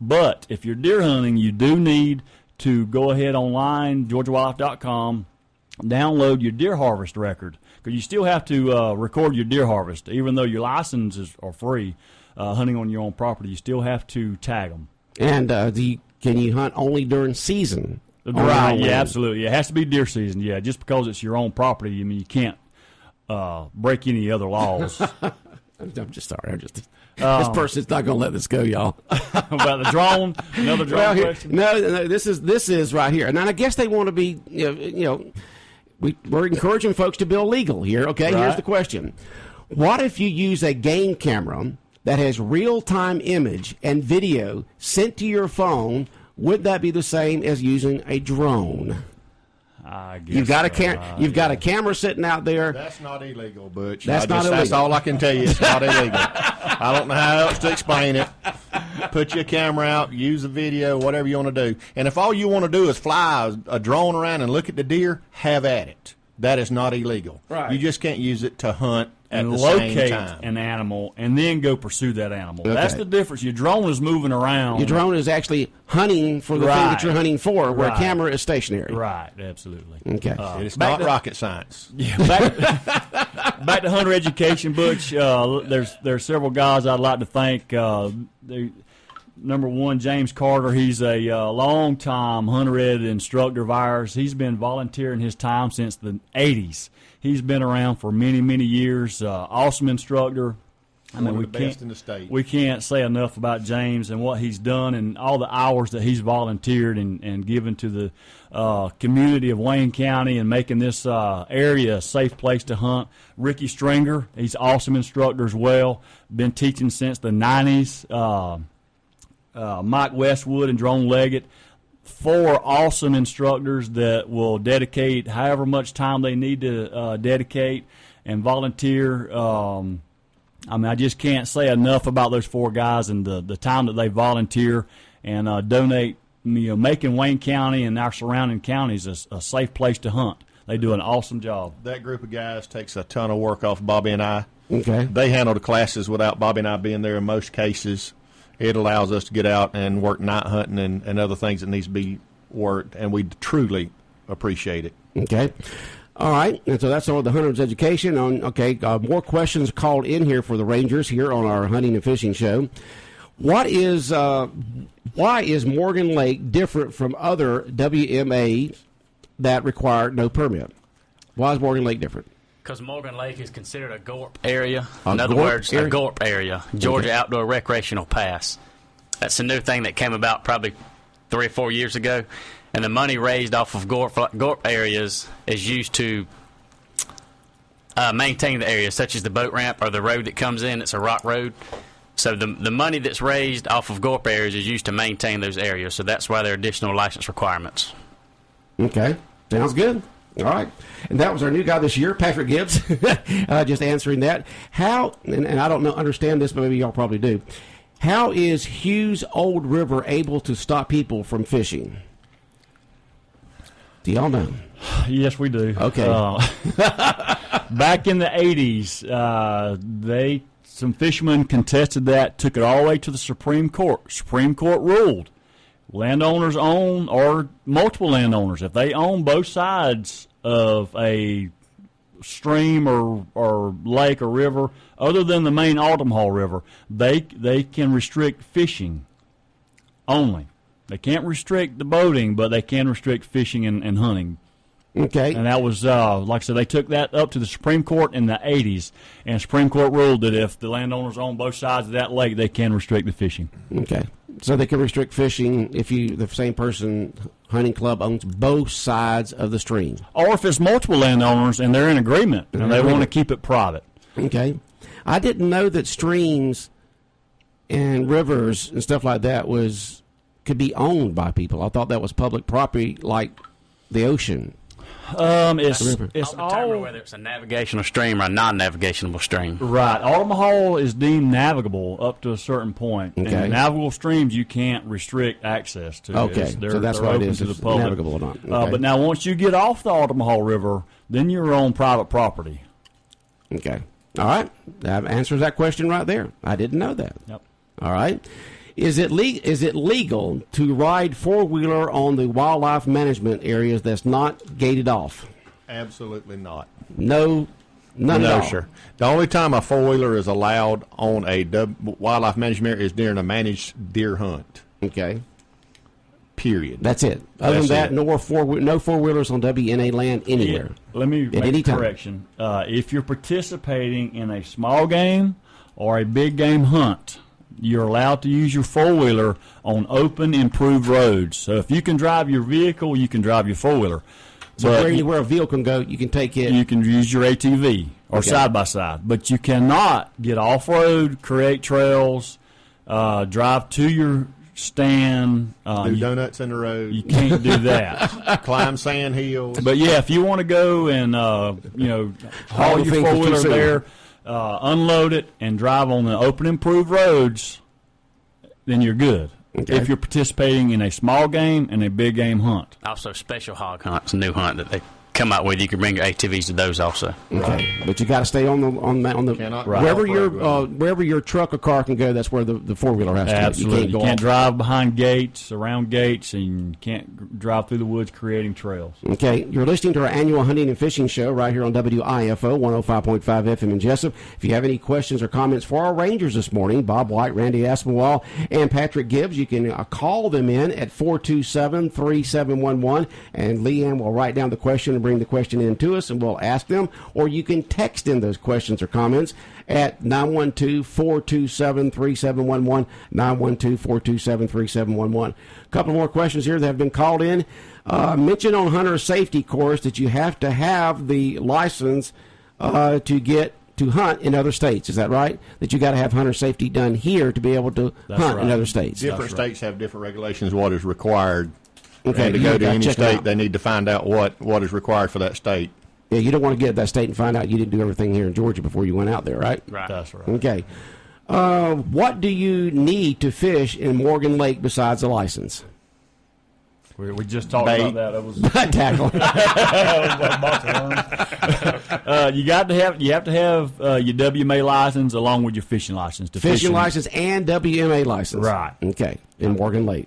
But if you're deer hunting, you do need to go ahead online, GeorgiaWildlife.com, download your deer harvest record, because you still have to record your deer harvest. Even though your licenses are free, hunting on your own property, you still have to tag them. And can you hunt only during season? Right, yeah, absolutely. It has to be deer season, yeah. Just because it's your own property, I mean, you can't break any other laws. I'm just sorry. This person's not going to let this go, y'all. About the drone, another drone question? No, this is right here. And I guess they want to be, we're encouraging folks to build legal here. Okay, Here's the question. What if you use a game camera that has real-time image and video sent to your phone? Would that be the same as using a drone? I guess you've got a camera sitting out there. That's not illegal, Butch. That's not illegal. That's all I can tell you. It's not illegal. I don't know how else to explain it. Put your camera out, use a video, whatever you want to do. And if all you want to do is fly a drone around and look at the deer, have at it. That is not illegal. Right. You just can't use it to hunt and at the locate same time. an animal and then go pursue that animal. Okay. That's the difference. Your drone is moving around. Your drone is actually hunting for the thing that you're hunting for, where a camera is stationary. Right, absolutely. Okay. It's not rocket science. Yeah, back to hunter education, Butch. There's several guys I'd like to thank. Number one, James Carter. He's a long-time hunter ed instructor of ours. He's been volunteering his time since the 80s. He's been around for many, many years. Awesome instructor. One of the best in the state. We can't say enough about James and what he's done and all the hours that he's volunteered and given to the community of Wayne County and making this area a safe place to hunt. Ricky Stringer, he's an awesome instructor as well. Been teaching since the 90s. Mike Westwood and Drone Leggett. 4 awesome instructors that will dedicate however much time they need to dedicate and volunteer. I just can't say enough about those 4 guys and the time that they volunteer and donate, making Wayne County and our surrounding counties a safe place to hunt. They do an awesome job. That group of guys takes a ton of work off Bobby and I. Okay. They handle the classes without Bobby and I being there in most cases. It allows us to get out and work night hunting and other things that needs to be worked, and we truly appreciate it. Okay. All right, and so that's all the hunter's education. More questions called in here for the Rangers here on our hunting and fishing show. Why is Morgan Lake different from other WMA that require no permit? Why is Morgan Lake different? Because Morgan Lake is considered a GORP area. In other words, a GORP area, Georgia Outdoor Recreational Pass. That's a new thing that came about probably 3 or 4 years ago. And the money raised off of GORP areas is used to maintain the area, such as the boat ramp or the road that comes in. It's a rock road. So the money that's raised off of GORP areas is used to maintain those areas. So that's why there are additional license requirements. Okay. Sounds good. All right. And that was our new guy this year, Patrick Gibbs, just answering that. How, and I don't understand this, but maybe y'all probably do. How is Hughes Old River able to stop people from fishing? Do y'all know? Yes, we do. Okay. Back in the 80s, some fishermen contested that, took it all the way to the Supreme Court. Supreme Court ruled landowners own, or multiple landowners, if they own both sides of a stream or lake or river, other than the main Altamahaw River, they can restrict fishing only. They can't restrict the boating, but they can restrict fishing and hunting. Okay. And that was, like I said, they took that up to the Supreme Court in the 80s, and the Supreme Court ruled that if the landowners own both sides of that lake, they can restrict the fishing. Okay. So they can restrict fishing if the same person, hunting club, owns both sides of the stream. Or if it's multiple landowners and they're in agreement and they want to keep it private. Okay. I didn't know that streams and rivers and stuff like that could be owned by people. I thought that was public property like the ocean. It's all whether it's a navigational stream or a non-navigational stream. Right. Altamahaw is deemed navigable up to a certain point. Okay. And navigable streams you can't restrict access to. Okay. So that's why it is. To the public. Navigable or not. Okay. But now once you get off the Altamahaw River, then you're on private property. Okay. All right. That answers that question right there. I didn't know that. Yep. All right. Is it legal to ride four-wheeler on the wildlife management areas that's not gated off? Absolutely not. No, none at all. No, sir. The only time a four-wheeler is allowed on a wildlife management area is during a managed deer hunt. Okay. Period. That's it. Other than that, no four-wheelers on WNA land anywhere. Let me make a correction. If you're participating in a small game or a big game hunt, you're allowed to use your four-wheeler on open, improved roads. So if you can drive your vehicle, you can drive your four-wheeler. So anywhere a vehicle can go, you can take it. You can use your ATV or side-by-side. But you cannot get off-road, create trails, drive to your stand. Do donuts in the road. You can't do that. Climb sand hills. But, yeah, if you want to go and, haul your four-wheeler there, unload it, and drive on the open, improved roads, then you're good. Okay. If you're participating in a small game and a big game hunt. Also, special hog hunts, a new hunt that they come out with. You can bring your ATVs to those also. Okay, right. But you got to stay on the wherever your truck or car can go. That's where the four-wheeler has to go. Absolutely, you can't drive behind gates, around gates, and you can't drive through the woods creating trails. Okay, you're listening to our annual hunting and fishing show right here on WIFO 105.5 FM in Jesup. If you have any questions or comments for our Rangers this morning, Bob White, Randy Aspinwall, and Patrick Gibbs, you can call them in at 427-3711, and Leanne will write down the question and bring the question in to us, and we'll ask them, or you can text in those questions or comments at 912-427-3711, 912-427-3711. A couple more questions here that have been called in. Mention on hunter safety course that you have to have the license to get to hunt in other states. Is that right? That you got to have hunter safety done here to be able to hunt in other states. Different states have different regulations what is required. Okay, and to go to any state, they need to find out what is required for that state. Yeah, you don't want to get to that state and find out you didn't do everything here in Georgia before you went out there, right? Right. That's right. Okay. What do you need to fish in Morgan Lake besides a license? We just talked about that. That was tackle. You have to have your WMA license along with your fishing license. Fishing license and WMA license. Right. Okay. In Morgan Lake.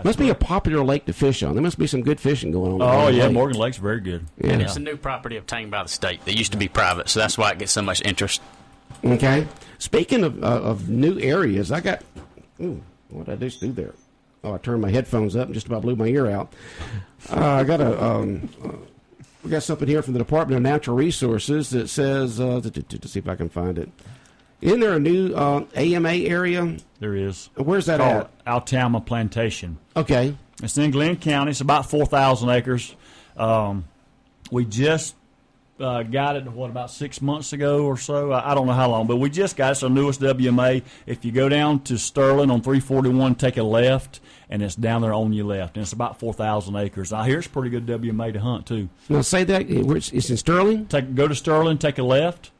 Must be a popular lake to fish on. There must be some good fishing going on. Oh, yeah, Morgan Lake's very good. Yeah. And it's a new property obtained by the state. They used to be private, so that's why it gets so much interest. Okay. Speaking of new areas, I got... what did I just do there? Oh, I turned my headphones up and just about blew my ear out. I got we got something here from the Department of Natural Resources that says... to see if I can find it. Isn't there a new AMA area? There is. Where's that at? Altama Plantation. Okay. It's in Glenn County. It's about 4,000 acres. We just got it, about 6 months ago or so? I don't know how long, but we just got it. It's our newest WMA. If you go down to Sterling on 341, take a left, and it's down there on your left. And it's about 4,000 acres. I hear it's a pretty good WMA to hunt, too. Now, say that. It's in Sterling? Go to Sterling, take a left.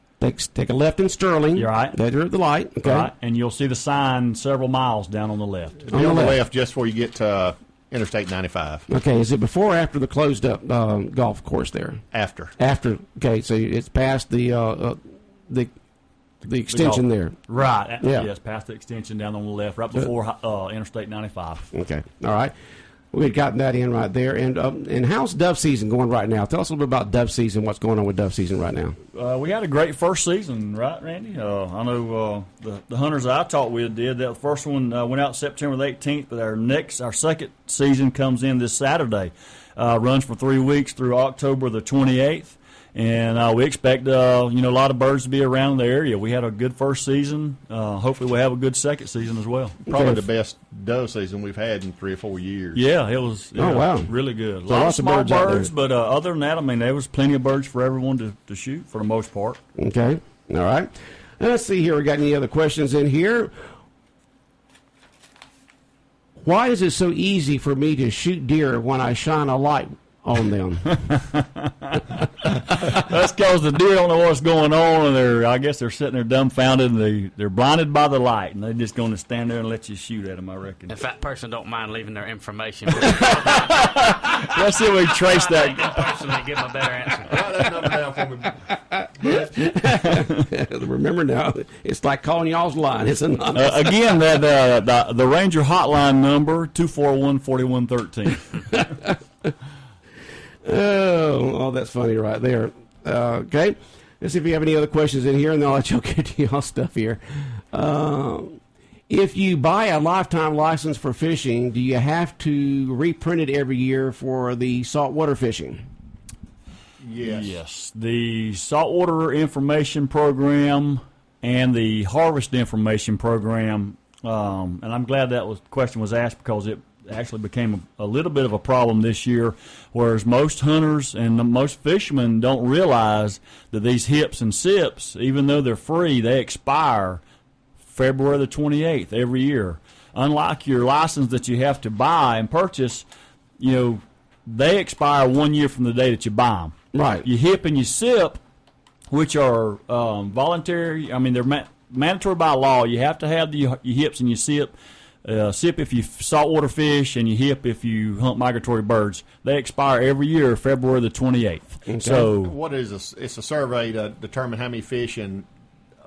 Take a left in Sterling. You're right. There at the light. Okay. Right. And you'll see the sign several miles down on the left. It's on the left just before you get to Interstate 95. Okay. Is it before or after the closed up golf course there? After. After. Okay. So it's past the extension there. Right. Yeah. Yes, past the extension down on the left, right before Interstate 95. Okay. All right. We had gotten that in right there. And how's dove season going right now? Tell us a little bit about dove season, what's going on with dove season right now. We had a great first season, right, Randy? I know the hunters I talked with did. That first one went out September the 18th, but our second season comes in this Saturday. Runs for 3 weeks through October the 28th. And we expect, a lot of birds to be around the area. We had a good first season. Hopefully we'll have a good second season as well. Probably the best dove season we've had in 3 or 4 years. Yeah, it was really good. A lot of small birds, but other than that, there was plenty of birds for everyone to shoot for the most part. Okay. All right. Now, let's see here. We got any other questions in here? Why is it so easy for me to shoot deer when I shine a light on them? That's because the deer don't know what's going on, and I guess they're sitting there dumbfounded, and they're blinded by the light, and they're just going to stand there and let you shoot at them, I reckon. If that person don't mind leaving their information, let's see if we trace that. Personally, give them a better answer. Write that number down for me, Remember now, it's like calling y'all's line. It's anonymous. Again, the Ranger hotline number 241-4113. Oh, that's funny right there. Okay, let's see if you have any other questions in here, and then I'll let you get to y'all stuff here. If you buy a lifetime license for fishing, do you have to reprint it every year for the saltwater fishing? Yes. The saltwater information program and the harvest information program, and I'm glad that question was asked because it actually became a little bit of a problem this year, whereas most hunters and most fishermen don't realize that these HIPs and SIPs, even though they're free, they expire February the 28th every year. Unlike your license that you have to buy and purchase, they expire 1 year from the day that you buy them. Right. Your HIP and your SIP, which are voluntary, they're mandatory by law. You have to have your HIPs and your SIP. SIP if you saltwater fish, and your HIP if you hunt migratory birds. They expire every year, February the 28th. Okay. So, what is this? It's a survey to determine how many fish and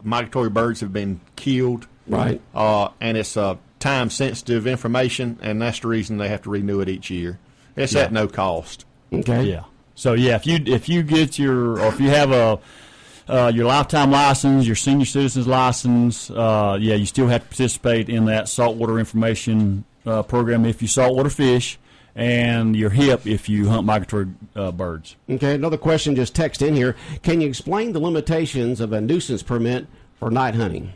migratory birds have been killed. Right. And it's time-sensitive information, and that's the reason they have to renew it each year. It's at no cost. Okay. Yeah. So if you get if you have your lifetime license, your senior citizen's license, you still have to participate in that saltwater information program if you saltwater fish, and your HIP if you hunt migratory birds. Okay, another question just text in here. Can you explain the limitations of a nuisance permit for night hunting?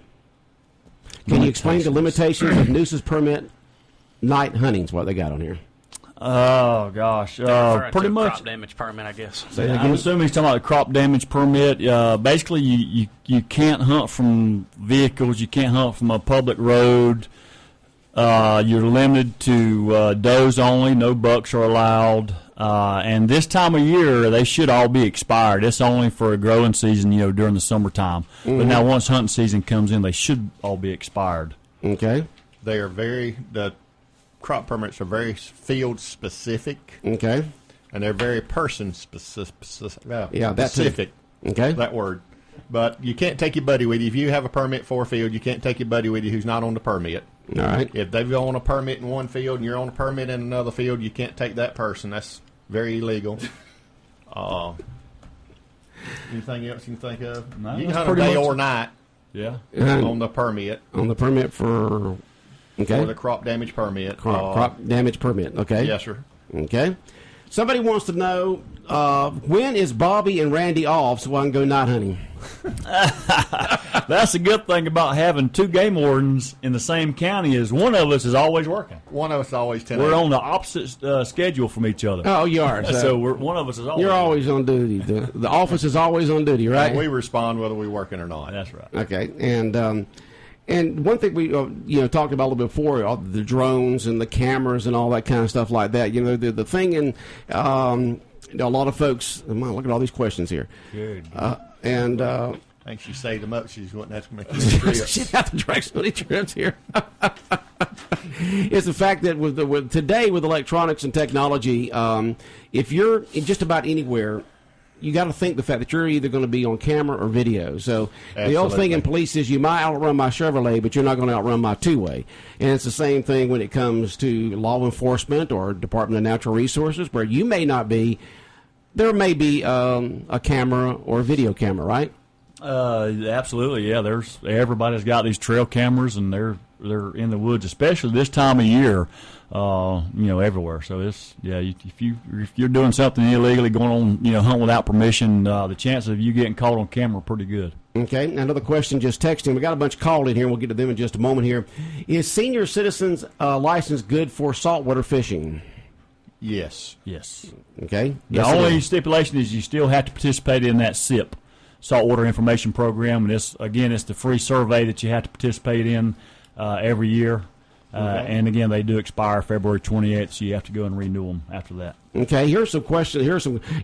Can you explain the limitations of nuisance permit night hunting is what they got on here. Oh, gosh. Pretty much. Crop damage permit, I guess. I'm assuming he's talking about the crop damage permit. Basically, you can't hunt from vehicles. You can't hunt from a public road. You're limited to does only. No bucks are allowed. And this time of year, they should all be expired. It's only for a growing season, during the summertime. Mm-hmm. But now once hunting season comes in, they should all be expired. Okay. They are the crop permits are very field specific. Okay. And they're very person specific. Okay. That word. But you can't take your buddy with you. If you have a permit for a field, you can't take your buddy with you who's not on the permit. All right. If they've on a permit in one field and you're on a permit in another field, you can't take that person. That's very illegal. Anything else you can think of? No, you can hunt a day or night. Yeah. On the permit. On the permit for... Okay. For the crop damage permit. Crop damage permit. Okay. Yes, sir. Okay. Somebody wants to know when is Bobby and Randy off so I can go night hunting? That's a good thing about having two game wardens in the same county is one of us is always working. One of us is always 10. We're on the opposite schedule from each other. Oh, you are. So one of us is always. You're always on duty. The office is always on duty, right? And we respond whether we're working or not. That's right. Okay. And one thing we talked about a little bit before, all the drones and the cameras and all that kind of stuff like that. The thing in a lot of folks. Look at all these questions here. Good. I think she saved them up. She wouldn't have to make any trips. She'd have to drag so many trips here. It's the fact that today with electronics and technology, if you're just about anywhere, you got to think the fact that you're either going to be on camera or video. So the old thing in police is you might outrun my Chevrolet, but you're not going to outrun my two-way. And it's the same thing when it comes to law enforcement or Department of Natural Resources, where you may not be. There may be a camera or a video camera, right? Absolutely, yeah. Everybody's got these trail cameras, and they're in the woods, especially this time of year. Everywhere. So if you're doing something illegally, going on, hunt without permission, the chances of you getting caught on camera are pretty good. Okay. Another question just texting. We got a bunch called in here. We'll get to them in just a moment here. Is senior citizens license good for saltwater fishing? Yes. Okay. The only stipulation is you still have to participate in that SIP, Saltwater Information Program, and it's the free survey that you have to participate in every year. And again, they do expire February 28th, so you have to go and renew them after that. Okay, here's some questions.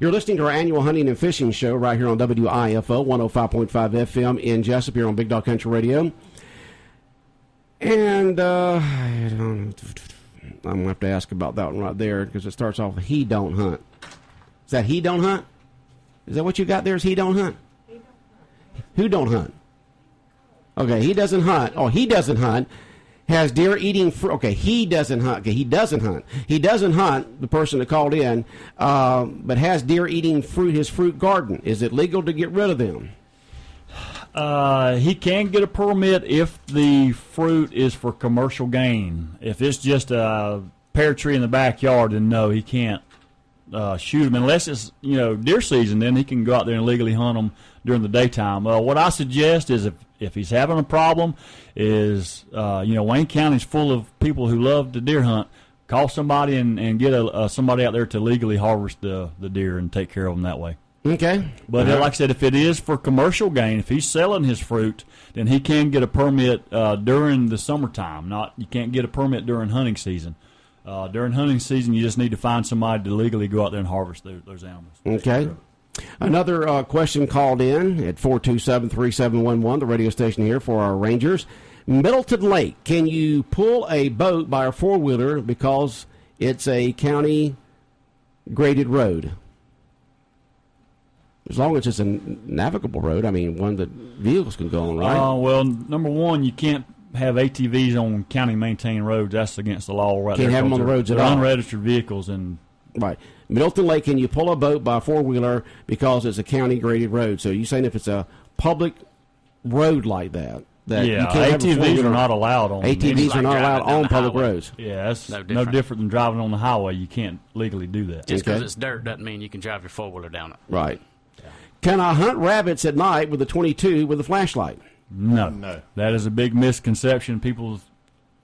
You're listening to our annual hunting and fishing show right here on WIFO 105.5 FM in Jesup here on Big Dog Country Radio. And I'm going to have to ask about that one right there because it starts off with he don't hunt. Is that he don't hunt? Is that what you got there is he don't hunt? Who don't hunt? Okay, he doesn't hunt. Oh, he doesn't hunt. Has deer eating fruit. Okay, he doesn't hunt. Okay, he doesn't hunt. He doesn't hunt, the person that called in, but has deer eating fruit, his fruit garden. Is it legal to get rid of them? He can get a permit if the fruit is for commercial gain. If it's just a pear tree in the backyard, then no, he can't shoot them unless it's deer season. Then he can go out there and legally hunt them during the daytime. What I suggest is if he's having a problem, is Wayne County's full of people who love to deer hunt. Call somebody and get somebody out there to legally harvest the deer and take care of them that way. Okay. But like I said, if it is for commercial gain, if he's selling his fruit, then he can get a permit during the summertime. You can't get a permit during hunting season. During hunting season, you just need to find somebody to legally go out there and harvest those animals. Okay. Another question called in at 427-3711, the radio station here for our Rangers. Middleton Lake, can you pull a boat by a four-wheeler because it's a county graded road? As long as it's a navigable road, I mean, one that vehicles can go on, right? Well, number one, you can't have ATVs on county-maintained roads. That's against the law right there. Can't have them on the roads at all. Unregistered vehicles. Right. Middleton Lake, can you pull a boat by a four-wheeler because it's a county-graded road? So you're saying if it's a public road like that you can't ATVs are not allowed on. ATVs are not allowed on public roads. Yeah, that's no different than driving on the highway. You can't legally do that. Just because it's dirt doesn't mean you can drive your four-wheeler down it. Right. Yeah. Can I hunt rabbits at night with a .22 with a flashlight? No. That is a big misconception.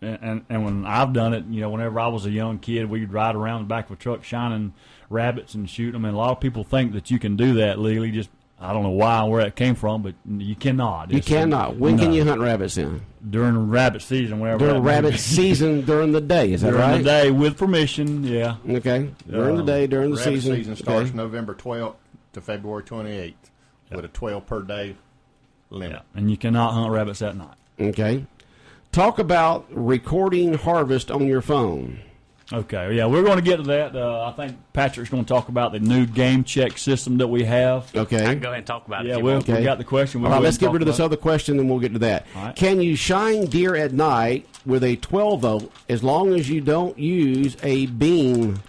And when I've done it, whenever I was a young kid, we'd ride around the back of a truck shining rabbits and shoot them. And a lot of people think that you can do that legally. Just I don't know why and where it came from, but you cannot. You cannot. When can you hunt rabbits then? During rabbit season, whenever. During rabbit season, during the day, is that right? During the day, with permission, yeah. Okay. During the day, during the season. Rabbit season starts November 12th to February 28th with a 12 per day limit. Yeah. And you cannot hunt rabbits at night. Okay. Talk about recording harvest on your phone. Okay, yeah, we're going to get to that. I think Patrick's going to talk about the new game check system that we have. Okay. I can go ahead and talk about it. Yeah, we got the question. All right, let's get rid of this other question, and we'll get to that. Right. Can you shine deer at night with a 12-volt as long as you don't use a beam?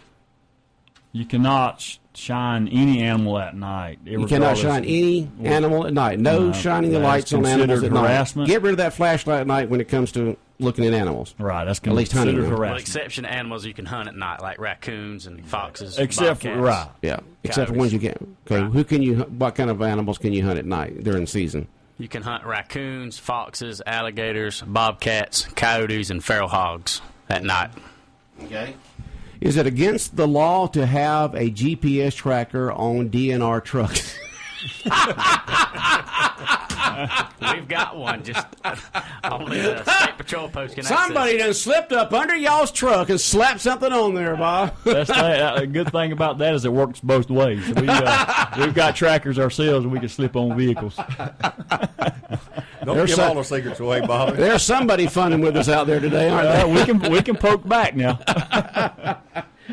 You cannot shine any animal at night. You cannot shine any animal at night. No shining the lights on animals at harassment. Night. Get rid of that flashlight at night when it comes to looking at animals. Right, that's at least hunting. Harassment. Well, exception to animals you can hunt at night, like raccoons and foxes. Except bobcats, for right, yeah. Except for ones you can't. Okay, right. What kind of animals can you hunt at night during the season? You can hunt raccoons, foxes, alligators, bobcats, coyotes, and feral hogs at night. Okay. Is it against the law to have a GPS tracker on DNR trucks? We've got one. Just only the state patrol post can Somebody access. done slipped up under y'all's truck and slapped something on there, Bob. A good thing about that is it works both ways. We've got trackers ourselves, and we can slip on vehicles. Don't give all the secrets away, Bob. There's somebody funning with us out there today, aren't they? We can poke back now.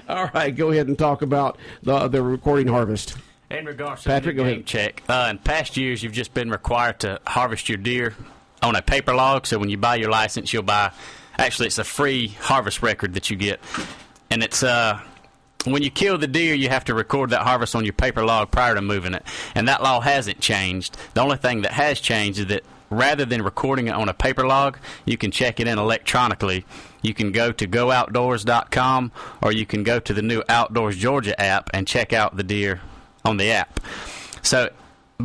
All right, go ahead and talk about the recording harvest. In regards to Patrick, the game check, in past years you've just been required to harvest your deer on a paper log. So when you buy your license, you'll buy. Actually, it's a free harvest record that you get, and it's when you kill the deer, you have to record that harvest on your paper log prior to moving it. And that law hasn't changed. The only thing that has changed is that rather than recording it on a paper log, you can check it in electronically. You can go to gooutdoors.com, or you can go to the new Outdoors Georgia app and check out the deer on the app. So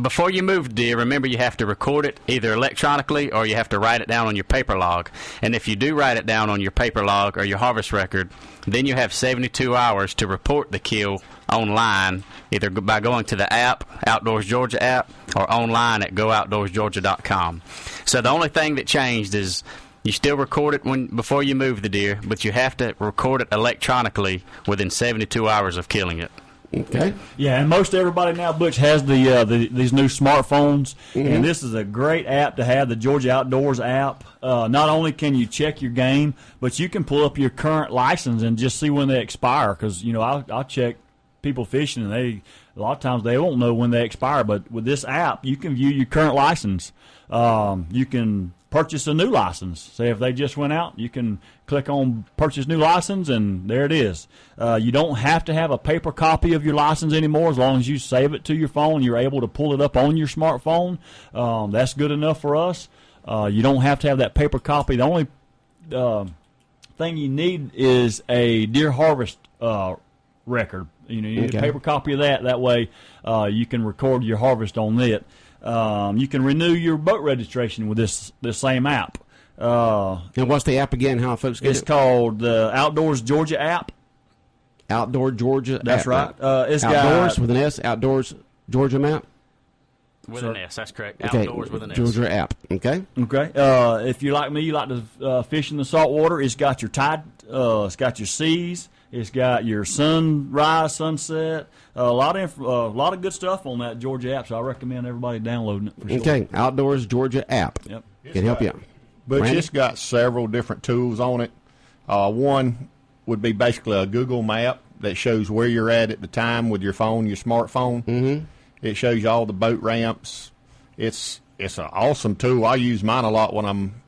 before you move deer, remember you have to record it either electronically or you have to write it down on your paper log. And if you do write it down on your paper log or your harvest record, then you have 72 hours to report the kill online, either by going to the app, Outdoors Georgia app, or online at gooutdoorsgeorgia.com. So the only thing that changed is you still record it before you move the deer, but you have to record it electronically within 72 hours of killing it. Okay. Yeah, and most everybody now, Butch, has these new smartphones, and this is a great app to have, the Georgia Outdoors app. Not only can you check your game, but you can pull up your current license and just see when they expire. Because I'll check people fishing, and a lot of times they won't know when they expire. But with this app, you can view your current license. You can purchase a new license. Say if they just went out, you can click on purchase new license, and there it is. You don't have to have a paper copy of your license anymore. As long as you save it to your phone, you're able to pull it up on your smartphone. That's good enough for us. You don't have to have that paper copy. The only thing you need is a deer harvest record. You need a paper copy of that. That way you can record your harvest on it. You can renew your boat registration with this same app. And what's the app again? How folks get it? It's called the Outdoors Georgia app. Outdoor Georgia. That's right. It's Outdoors got, with an S. Outdoors Georgia map. With an S, that's correct. Okay. Outdoors with an S. Georgia app. Okay. Okay. If you're like me, you like to fish in the salt water. It's got your tide. It's got your seas. It's got your sunrise, sunset. A lot of good stuff on that Georgia app. So I recommend everybody downloading it. For sure. Okay. Outdoors Georgia app. Yep. Can help you. But Randy? it's got several different tools on it. One would be basically a Google map that shows where you're at the time with your phone, your smartphone. Mm-hmm. It shows you all the boat ramps. It's an awesome tool. I use mine a lot when I'm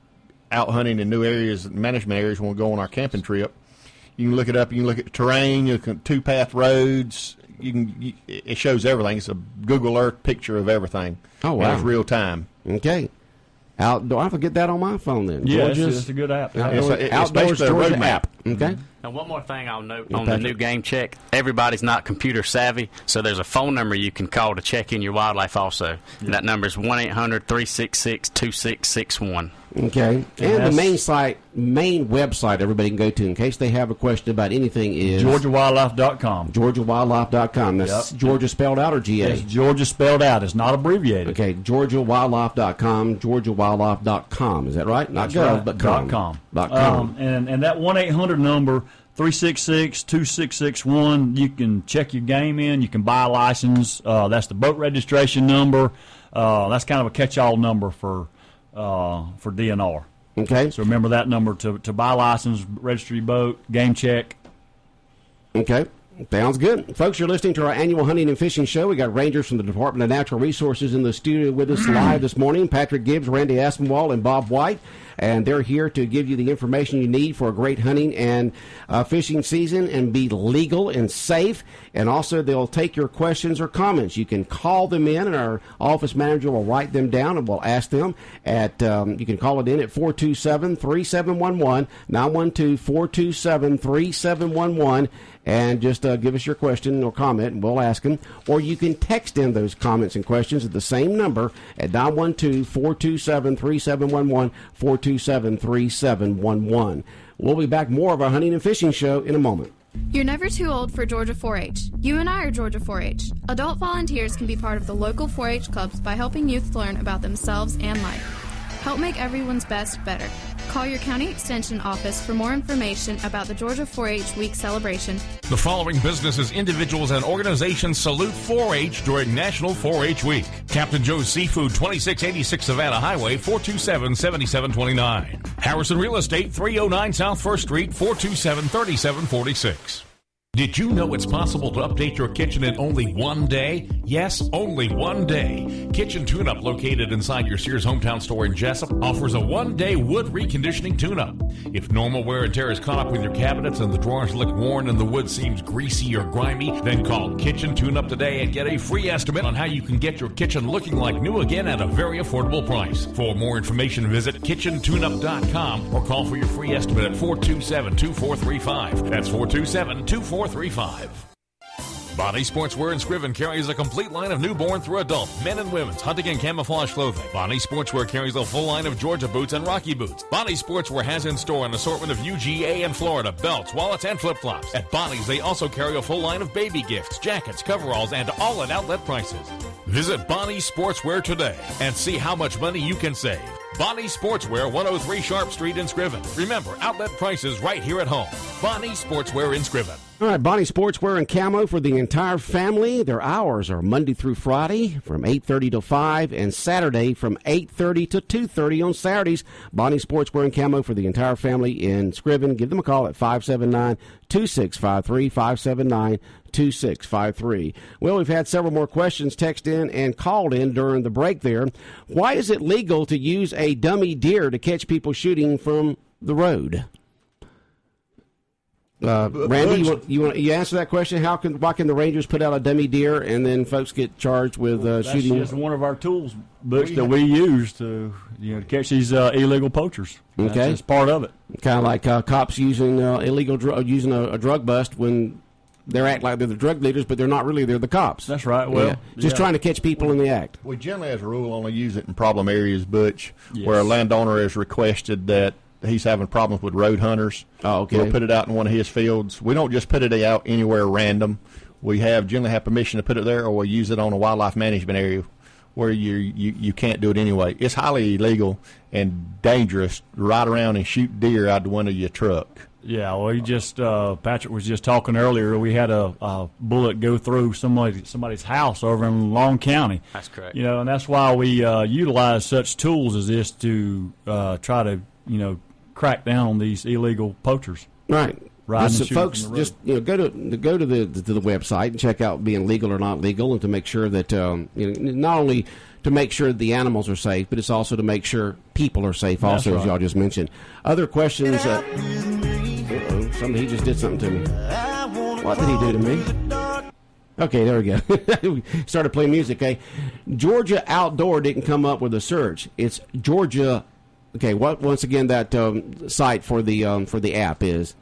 out hunting in new areas, management areas, when we go on our camping trip. You can look it up. You can look at the terrain. You can two-path roads. It shows everything. It's a Google Earth picture of everything. Oh, wow. And it's real time. Okay. Outdoor. I forget that on my phone then. Yeah, it's a good app. Outdoors Georgia app. Okay. And one more thing I'll note on the new game check, everybody's not computer savvy, so there's a phone number you can call to check in your wildlife also. And that number is 1-800-366-2661. Okay. And the main website everybody can go to in case they have a question about anything is GeorgiaWildlife.com. GeorgiaWildlife.com. That's Georgia spelled out or GA? It's Georgia spelled out. It's not abbreviated. Okay. GeorgiaWildlife.com. GeorgiaWildlife.com. Is that right? Not That's gov, right. but .com. .com. And that 1-800 number, 366-2661, you can check your game in. You can buy a license. That's the boat registration number. That's kind of a catch-all number for DNR. Okay. So remember that number to buy a license, register your boat, game check. Okay. Sounds good. Folks, you're listening to our annual hunting and fishing show. We got rangers from the Department of Natural Resources in the studio with us live this morning. Patrick Gibbs, Randy Aspinwall, and Bob White. And they're here to give you the information you need for a great hunting and fishing season and be legal and safe. And also, they'll take your questions or comments. You can call them in, and our office manager will write them down, and we'll ask them at, you can call it in at 427-3711, 912-427-3711. And just give us your question or comment, and we'll ask them. Or you can text in those comments and questions at the same number at 912-427-3711, 427-3711. We'll be back more of our hunting and fishing show in a moment. You're never too old for Georgia 4-H. You and I are Georgia 4-H. Adult volunteers can be part of the local 4-H clubs by helping youth learn about themselves and life. Help make everyone's best better. Call your county extension office for more information about the Georgia 4-H Week celebration. The following businesses, individuals, and organizations salute 4-H during National 4-H Week. Captain Joe's Seafood, 2686 Savannah Highway, 427-7729. Harrison Real Estate, 309 South 1st Street, 427-3746. Did you know it's possible to update your kitchen in only one day? Yes, only one day. Kitchen Tune-Up, located inside your Sears hometown store in Jesup, offers a one-day wood reconditioning tune-up. If normal wear and tear is caught up with your cabinets and the drawers look worn and the wood seems greasy or grimy, then call Kitchen Tune-Up today and get a free estimate on how you can get your kitchen looking like new again at a very affordable price. For more information, visit kitchentune-up.com or call for your free estimate at 427-2435. That's 427-2435. Bonnie Sportswear in Scriven carries a complete line of newborn through adult, men and women's hunting and camouflage clothing. Bonnie Sportswear carries a full line of Georgia boots and Rocky boots. Bonnie Sportswear has in store an assortment of UGA and Florida belts, wallets, and flip-flops. At Bonnie's, they also carry a full line of baby gifts, jackets, coveralls, and all at outlet prices. Visit Bonnie Sportswear today and see how much money you can save. Bonnie Sportswear, 103 Sharp Street in Scriven. Remember, outlet prices right here at home. Bonnie Sportswear in Scriven. All right, Bonnie Sportswear and Camo for the entire family. Their hours are Monday through Friday from 8:30 to 5 and Saturday from 8:30 to 2:30 on Saturdays. Bonnie Sportswear and Camo for the entire family in Scriven. Give them a call at 579-2653, 579-2653. Well, we've had several more questions texted in and called in during the break there. Why is it legal to use a dummy deer to catch people shooting from the road? Randy, you answer that question? Why can the Rangers put out a dummy deer and then folks get charged with shooting? That's just one of our tools, Butch, that we use to catch these illegal poachers. Okay, that's just part of it. Kind of like cops using using a drug bust when they act like they're the drug leaders, but they're not really. They're the cops. That's right. Well, just trying to catch people in the act. We generally, as a rule, only use it in problem areas, Butch, where a landowner has requested that he's having problems with road hunters. Oh, okay. We'll put it out in one of his fields. We don't just put it out anywhere random. We generally have permission to put it there, or we'll use it on a wildlife management area where you can't do it anyway. It's highly illegal and dangerous to ride around and shoot deer out the window of your truck. Yeah, well, Patrick was just talking earlier. We had a bullet go through somebody's house over in Long County. That's correct. And that's why we utilize such tools as this to try to crack down on these illegal poachers. Right. So folks, just go to the website and check out being legal or not legal, and to make sure that not only to make sure the animals are safe, but it's also to make sure people are safe. That's also, right. as y'all just mentioned. Other questions? He just did something to me. What did he do to me? Okay, there we go. We started playing music. Okay, Georgia Outdoor didn't come up with a search. It's Georgia. Okay, once again that site for the app is?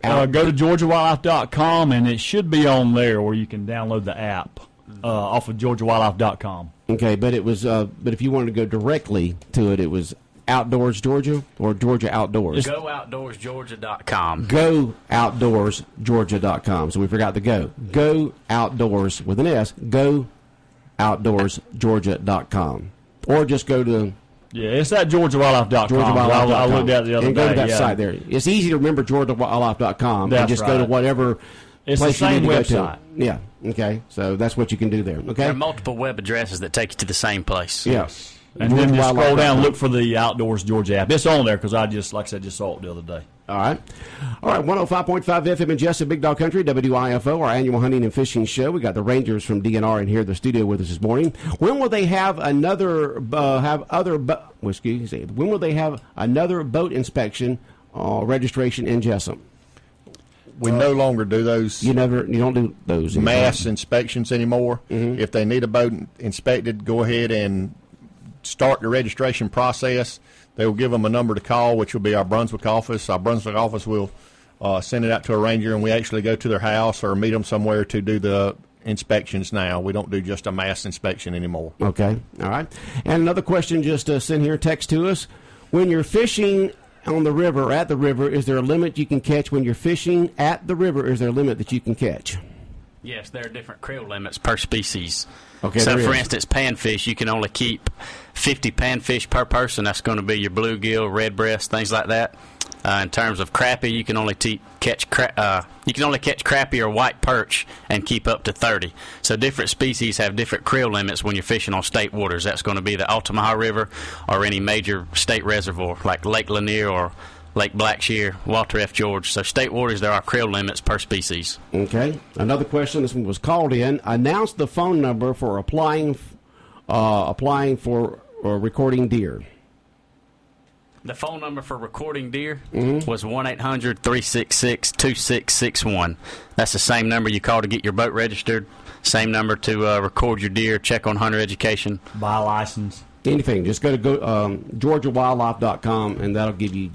Go to GeorgiaWildlife.com, and it should be on there where you can download the app off of GeorgiaWildlife.com. Okay, but it was but if you wanted to go directly to it, it was Outdoors Georgia or Georgia Outdoors. GoOutdoorsGeorgia.com. GoOutdoorsGeorgia.com. So we forgot the go. Go Outdoors with an S. GoOutdoorsGeorgia.com. Or just go to. Yeah, it's at GeorgiaWildlife.com. GeorgiaWildlife.com. I looked at it the other and day. Go to that site there. It's easy to remember GeorgiaWildlife.com. That's and just right. go to whatever it's place the same you need to website. go to. Yeah. Okay. So that's what you can do there. Okay. There are multiple web addresses that take you to the same place. Yes. And then just scroll down and look for the Outdoors Georgia app. It's on there because I just saw it the other day. All right. 105.5 FM in Jesup, Big Dog Country, WIFO, our annual hunting and fishing show. We got the Rangers from DNR in here in the studio with us this morning. When will they have another when will they have another boat inspection registration in Jesup? We no longer do those. You don't do those mass inspections anymore. Mm-hmm. If they need a boat inspected, go ahead and start the registration process. They will give them a number to call, which will be our Brunswick office. Our Brunswick office will send it out to a ranger, and we actually go to their house or meet them somewhere to do the inspections now. We don't do just a mass inspection anymore. Okay. All right. And another question just sent here, text to us. When you're fishing on the river or at the river, is there a limit you can catch? When you're fishing at the river, is there a limit that you can catch? Yes, there are different creel limits per species. Okay, so, for instance, panfish, you can only keep 50 panfish per person. That's going to be your bluegill, redbreast, things like that. In terms of crappie, you can only catch crappie or white perch and keep up to 30. So different species have different creel limits when you're fishing on state waters. That's going to be the Altamaha River or any major state reservoir like Lake Lanier or Lake Blackshear, Walter F. George. So state waters, there are creel limits per species. Okay. Another question. This one was called in. Announce the phone number for applying for recording deer. The phone number for recording deer was 1-800-366-2661. That's the same number you call to get your boat registered. Same number to record your deer, check on hunter education. Buy a license. Anything. Just go to GeorgiaWildlife.com, and that'll give you...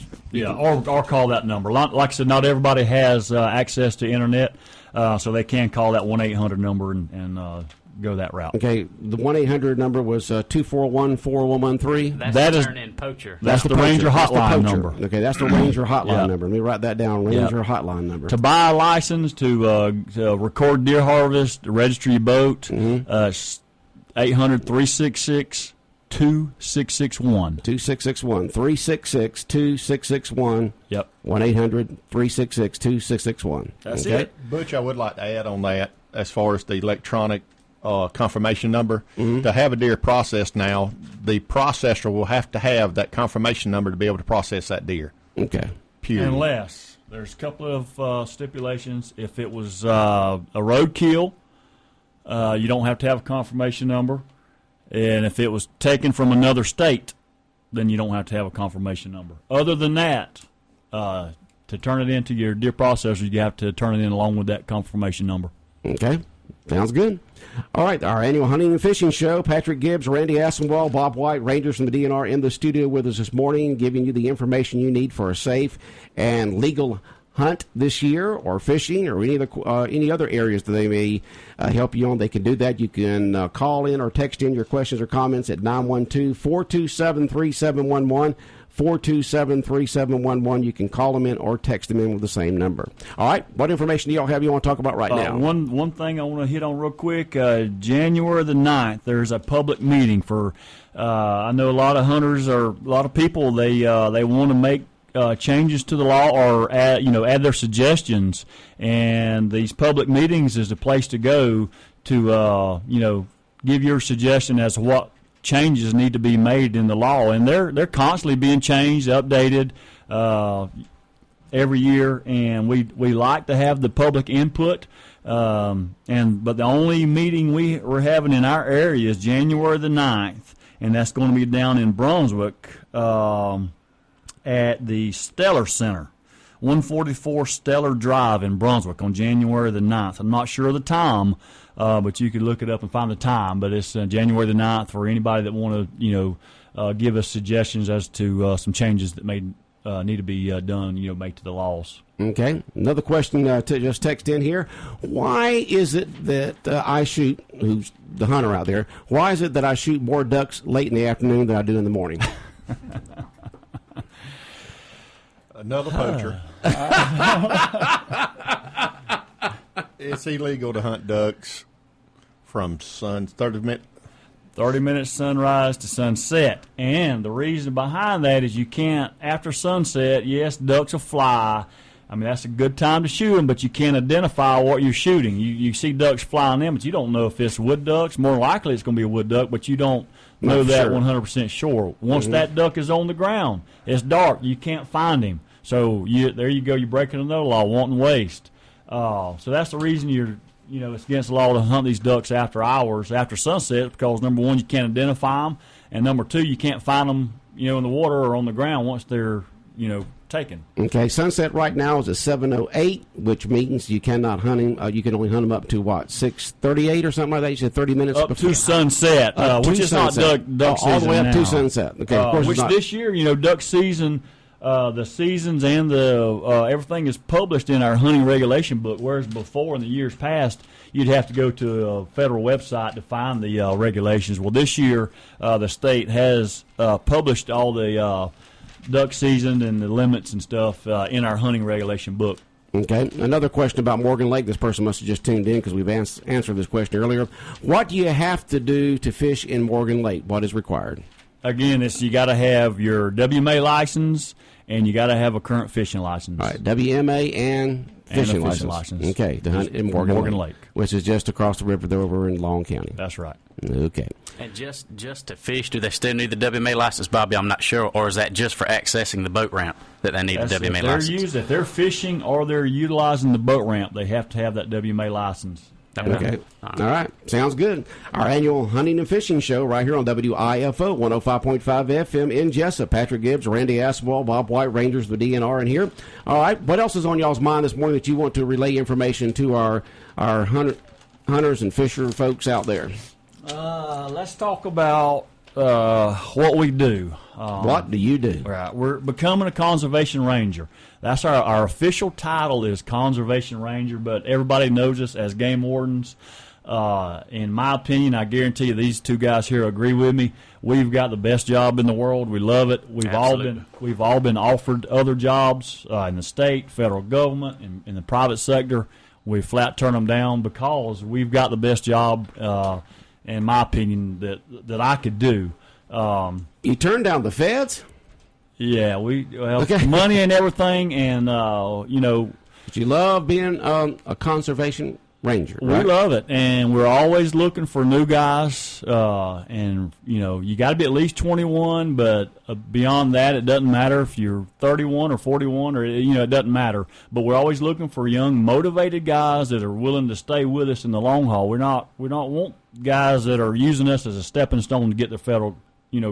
or call that number. Like I said, not everybody has access to Internet, so they can call that 1-800 number and go that route. Okay, the 1-800 number was 241-4113. That's the turn-in poacher. That's the Ranger hotline number. Okay, that's the Ranger hotline number. Let me write that down, Ranger hotline number. To buy a license, to record deer harvest, to register your boat, 800-366 366-2661. 2661. 366-2661. Yep. 1-800-366-2661. That's it. Butch, I would like to add on that as far as the electronic confirmation number. To have a deer processed now, the processor will have to have that confirmation number to be able to process that deer. Okay. Period. Unless there's a couple of stipulations. If it was a roadkill, you don't have to have a confirmation number. And if it was taken from another state, then you don't have to have a confirmation number. Other than that, to turn it into your deer processor, you have to turn it in along with that confirmation number. Okay. Sounds good. All right, our annual hunting and fishing show. Patrick Gibbs, Randy Assenwall, Bob White, Rangers from the DNR in the studio with us this morning, giving you the information you need for a safe and legal hunt this year, or fishing, or any other areas that they may help you on. They can do that. You can call in or text in your questions or comments at 912-427-3711. 427-3711. You can call them in or text them in with the same number. All right, what information do y'all have you want to talk about right now? One thing I want to hit on real quick, January the 9th, there's a public meeting for, I know a lot of hunters or a lot of people, they want to make changes to the law or add their suggestions, and these public meetings is the place to go to give your suggestion as to what changes need to be made in the law, and they're constantly being changed, updated every year, and we like to have the public input. But the only meeting we're having in our area is January the 9th, and that's going to be down in Brunswick at the Stellar Center, 144 Stellar Drive in Brunswick on January the 9th. I'm not sure of the time, but you could look it up and find the time. But it's January the 9th for anybody that want to, give us suggestions as to some changes that may need to be done, made to the laws. Okay. Another question to just text in here. Why is it that I shoot, who's the hunter out there, why is it that I shoot more ducks late in the afternoon than I do in the morning? Another poacher. It's illegal to hunt ducks from 30 minutes sunrise to sunset. And the reason behind that is you can't, after sunset, yes, ducks will fly. I mean, that's a good time to shoot them, but you can't identify what you're shooting. You see ducks flying in, but you don't know if it's wood ducks. More likely it's going to be a wood duck, but you don't know that 100% sure. Once that duck is on the ground, it's dark. You can't find him. So there you go. You're breaking another law, wanton waste. So that's the reason it's against the law to hunt these ducks after hours, after sunset, because number one, you can't identify them, and number two, you can't find them, in the water or on the ground once they're, taken. Okay, sunset right now is at 7:08, which means you cannot hunt him. You can only hunt them up to 6:38 or something like that. You said 30 minutes up before. To sunset, which is not duck season all the way up now. to sunset. Okay, which this year, duck season. The seasons and the everything is published in our hunting regulation book, whereas before in the years past you'd have to go to a federal website to find the regulations. Well, this year the state has published all the duck season and the limits and stuff in our hunting regulation book. Okay. Another question about Morgan Lake. This person must have just tuned in because we've answered this question earlier. What do you have to do to fish in Morgan Lake? What is required? Again, you got to have your WMA license and you got to have a current fishing license. All right, WMA and fishing license. Okay, to hunt in Morgan Lake, which is just across the river there over in Long County. That's right. Okay. And just to fish, do they still need the WMA license, Bobby? I'm not sure. Or is that just for accessing the boat ramp that they need the WMA license? If they're fishing or they're utilizing the boat ramp, they have to have that WMA license. Okay. All right. Sounds good. Our annual hunting and fishing show right here on WIFO 105.5 FM in Jesup. Patrick Gibbs, Randy Assenwall, Bob White, Rangers with DNR in here. All right. What else is on y'all's mind this morning that you want to relay information to our hunters and fisher folks out there? Let's talk about what we do. What do you do? Right. We're becoming a conservation ranger. That's our official title is conservation ranger, but everybody knows us as game wardens. In my opinion, I guarantee you these two guys here agree with me. We've got the best job in the world. We love it. We've all been offered other jobs in the state, federal government, in the private sector. We flat turn them down because we've got the best job, in my opinion, that I could do. You turned down the feds? Yeah, money and everything, and But you love being a conservation ranger, right? We love it, and we're always looking for new guys. And you got to be at least 21, but beyond that, it doesn't matter if you're 31 or 41, or it doesn't matter. But we're always looking for young, motivated guys that are willing to stay with us in the long haul. We don't want guys that are using us as a stepping stone to get the federal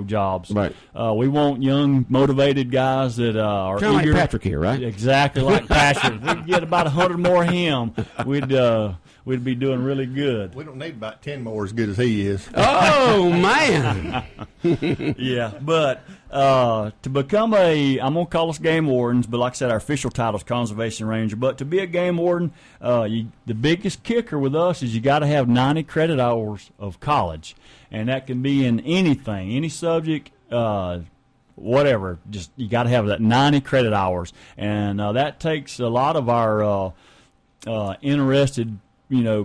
jobs. Right. We want young, motivated guys that are kind of eager. like Patrick here, right? Exactly like Patrick. If we could get about 100 more of him, we'd be doing really good. We don't need about 10 more as good as he is. Oh, man. Yeah, but to become I'm going to call us game wardens, but like I said, our official title is conservation ranger. But to be a game warden, the biggest kicker with us is you got to have 90 credit hours of college. And that can be in anything, any subject, whatever. Just you got to have that 90 credit hours, and that takes a lot of our interested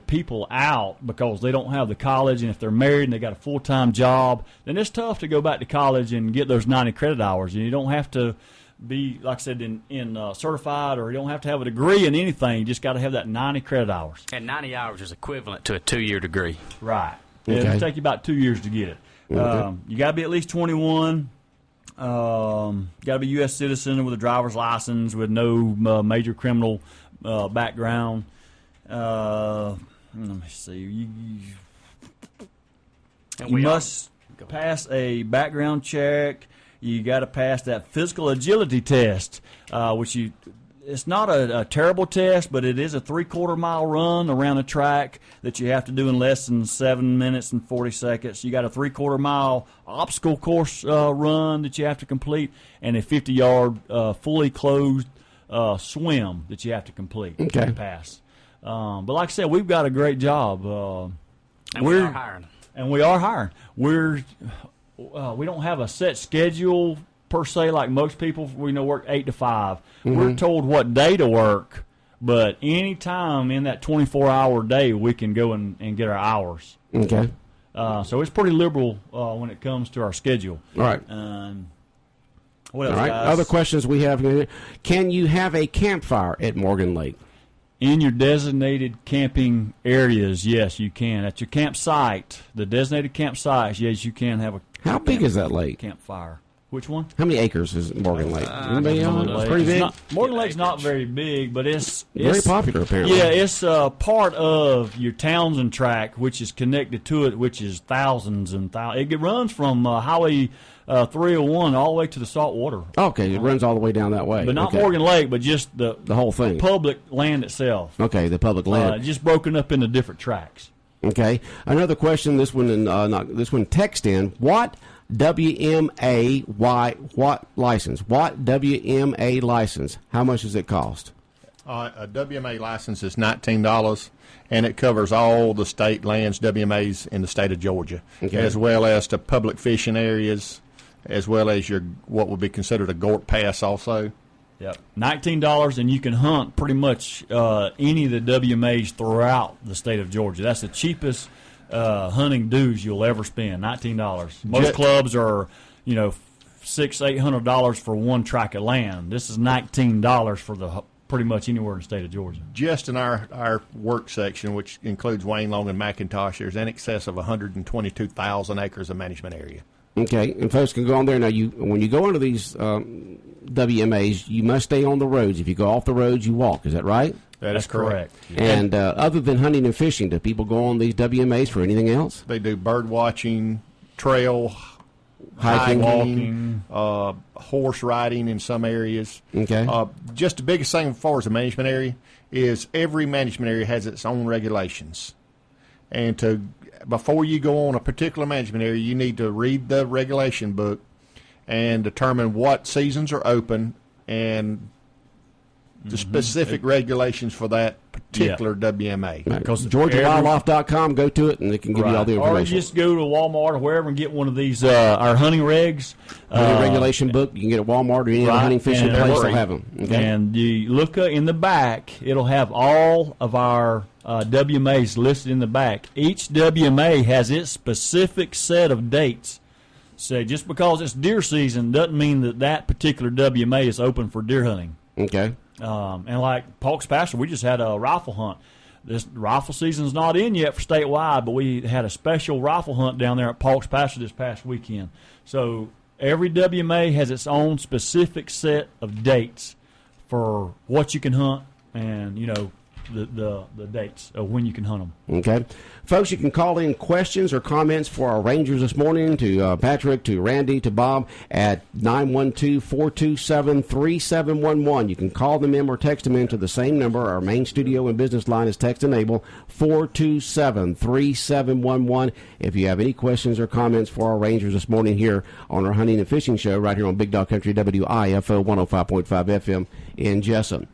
people out because they don't have the college, and if they're married and they got a full-time job, then it's tough to go back to college and get those 90 credit hours. And you don't have to be, like I said, in certified, or you don't have to have a degree in anything. You just got to have that 90 credit hours. And 90 hours is equivalent to a 2-year degree. Right. Okay. It'll take you about 2 years to get it. Okay. You got to be at least 21. You got to be a U.S. citizen with a driver's license with no major criminal background. Let me see. You must pass a background check. You got to pass that physical agility test, which it's not a terrible test, but it is a 3/4 mile run around a track that you have to do in less than 7 minutes and 40 seconds. You got a 3/4 mile obstacle course run that you have to complete, and a 50-yard fully closed swim that you have to complete and pass. But like I said, we've got a great job. And we are hiring. And we are hiring. We don't have a set schedule per se like most people. We work 8 to 5. Mm-hmm. We're told what day to work, but any time in that 24-hour day, we can go and get our hours. Okay. So it's pretty liberal when it comes to our schedule. All right. What else, all right. guys? Other questions we have here. Can you have a campfire at Morgan Lake? In your designated camping areas, yes, you can. At your campsite, the designated campsites, yes, you can have a How big is that lake? Campfire. Which one? How many acres is Morgan Lake? It's pretty big. Morgan Lake's not very big, but it's very popular apparently. Yeah, it's part of your Townsend track, which is connected to it, which is thousands and thousands. It runs from Highway 301 all the way to the salt water. Okay, it runs all the way down that way. But not Morgan Lake, but just the whole thing. Public land itself. Okay, the public land. Just broken up into different tracks. Okay. Another question. This one text in. What WMA license? What WMA license? How much does it cost? A WMA license is $19, and it covers all the state lands WMAs in the state of Georgia, as well as to public fishing areas, as well as your what would be considered a GORP pass also. Yep, $19, and you can hunt pretty much any of the WMAs throughout the state of Georgia. That's the cheapest hunting dues you'll ever spend. $19. Most clubs are, $600-800 for one tract of land. This is $19 for pretty much anywhere in the state of Georgia. Just in our work section, which includes Wayne, Long, and McIntosh, there's in excess of 122,000 acres of management area. Okay, and folks can go on there. Now, when you go into these WMAs, you must stay on the roads. If you go off the roads, you walk. Is that right? That's correct. And other than hunting and fishing, do people go on these WMAs for anything else? They do bird watching, trail, hiking, walking, horse riding in some areas. Okay. Just the biggest thing as far as the management area is every management area has its own regulations. And before you go on a particular management area, you need to read the regulation book and determine what seasons are open and the specific regulations for that particular WMA. Because GeorgiaWildlife.com, go to it, and they can give you all the information. Or just go to Walmart or wherever and get one of these, our hunting regs. Regulation book, you can get at Walmart or any other hunting fishing place, they'll have them. Okay? And you look in the back, it'll have all of our WMAs listed in the back. Each WMA has its specific set of dates. say just because it's deer season doesn't mean that particular WMA is open for deer hunting. Okay. And like Polk's Pasture, we just had a rifle hunt. This rifle season's not in yet for statewide, but we had a special rifle hunt down there at Polk's Pasture this past weekend. So every WMA has its own specific set of dates for what you can hunt and, the dates of when you can hunt them. Okay. Folks, you can call in questions or comments for our Rangers this morning to Patrick, to Randy, to Bob at 912-427-3711. You can call them in or text them in to the same number. Our main studio and business line is text enable 427-3711. If you have any questions or comments for our Rangers this morning here on our hunting and fishing show right here on Big Dog Country WIFO 105.5 FM in Jesup.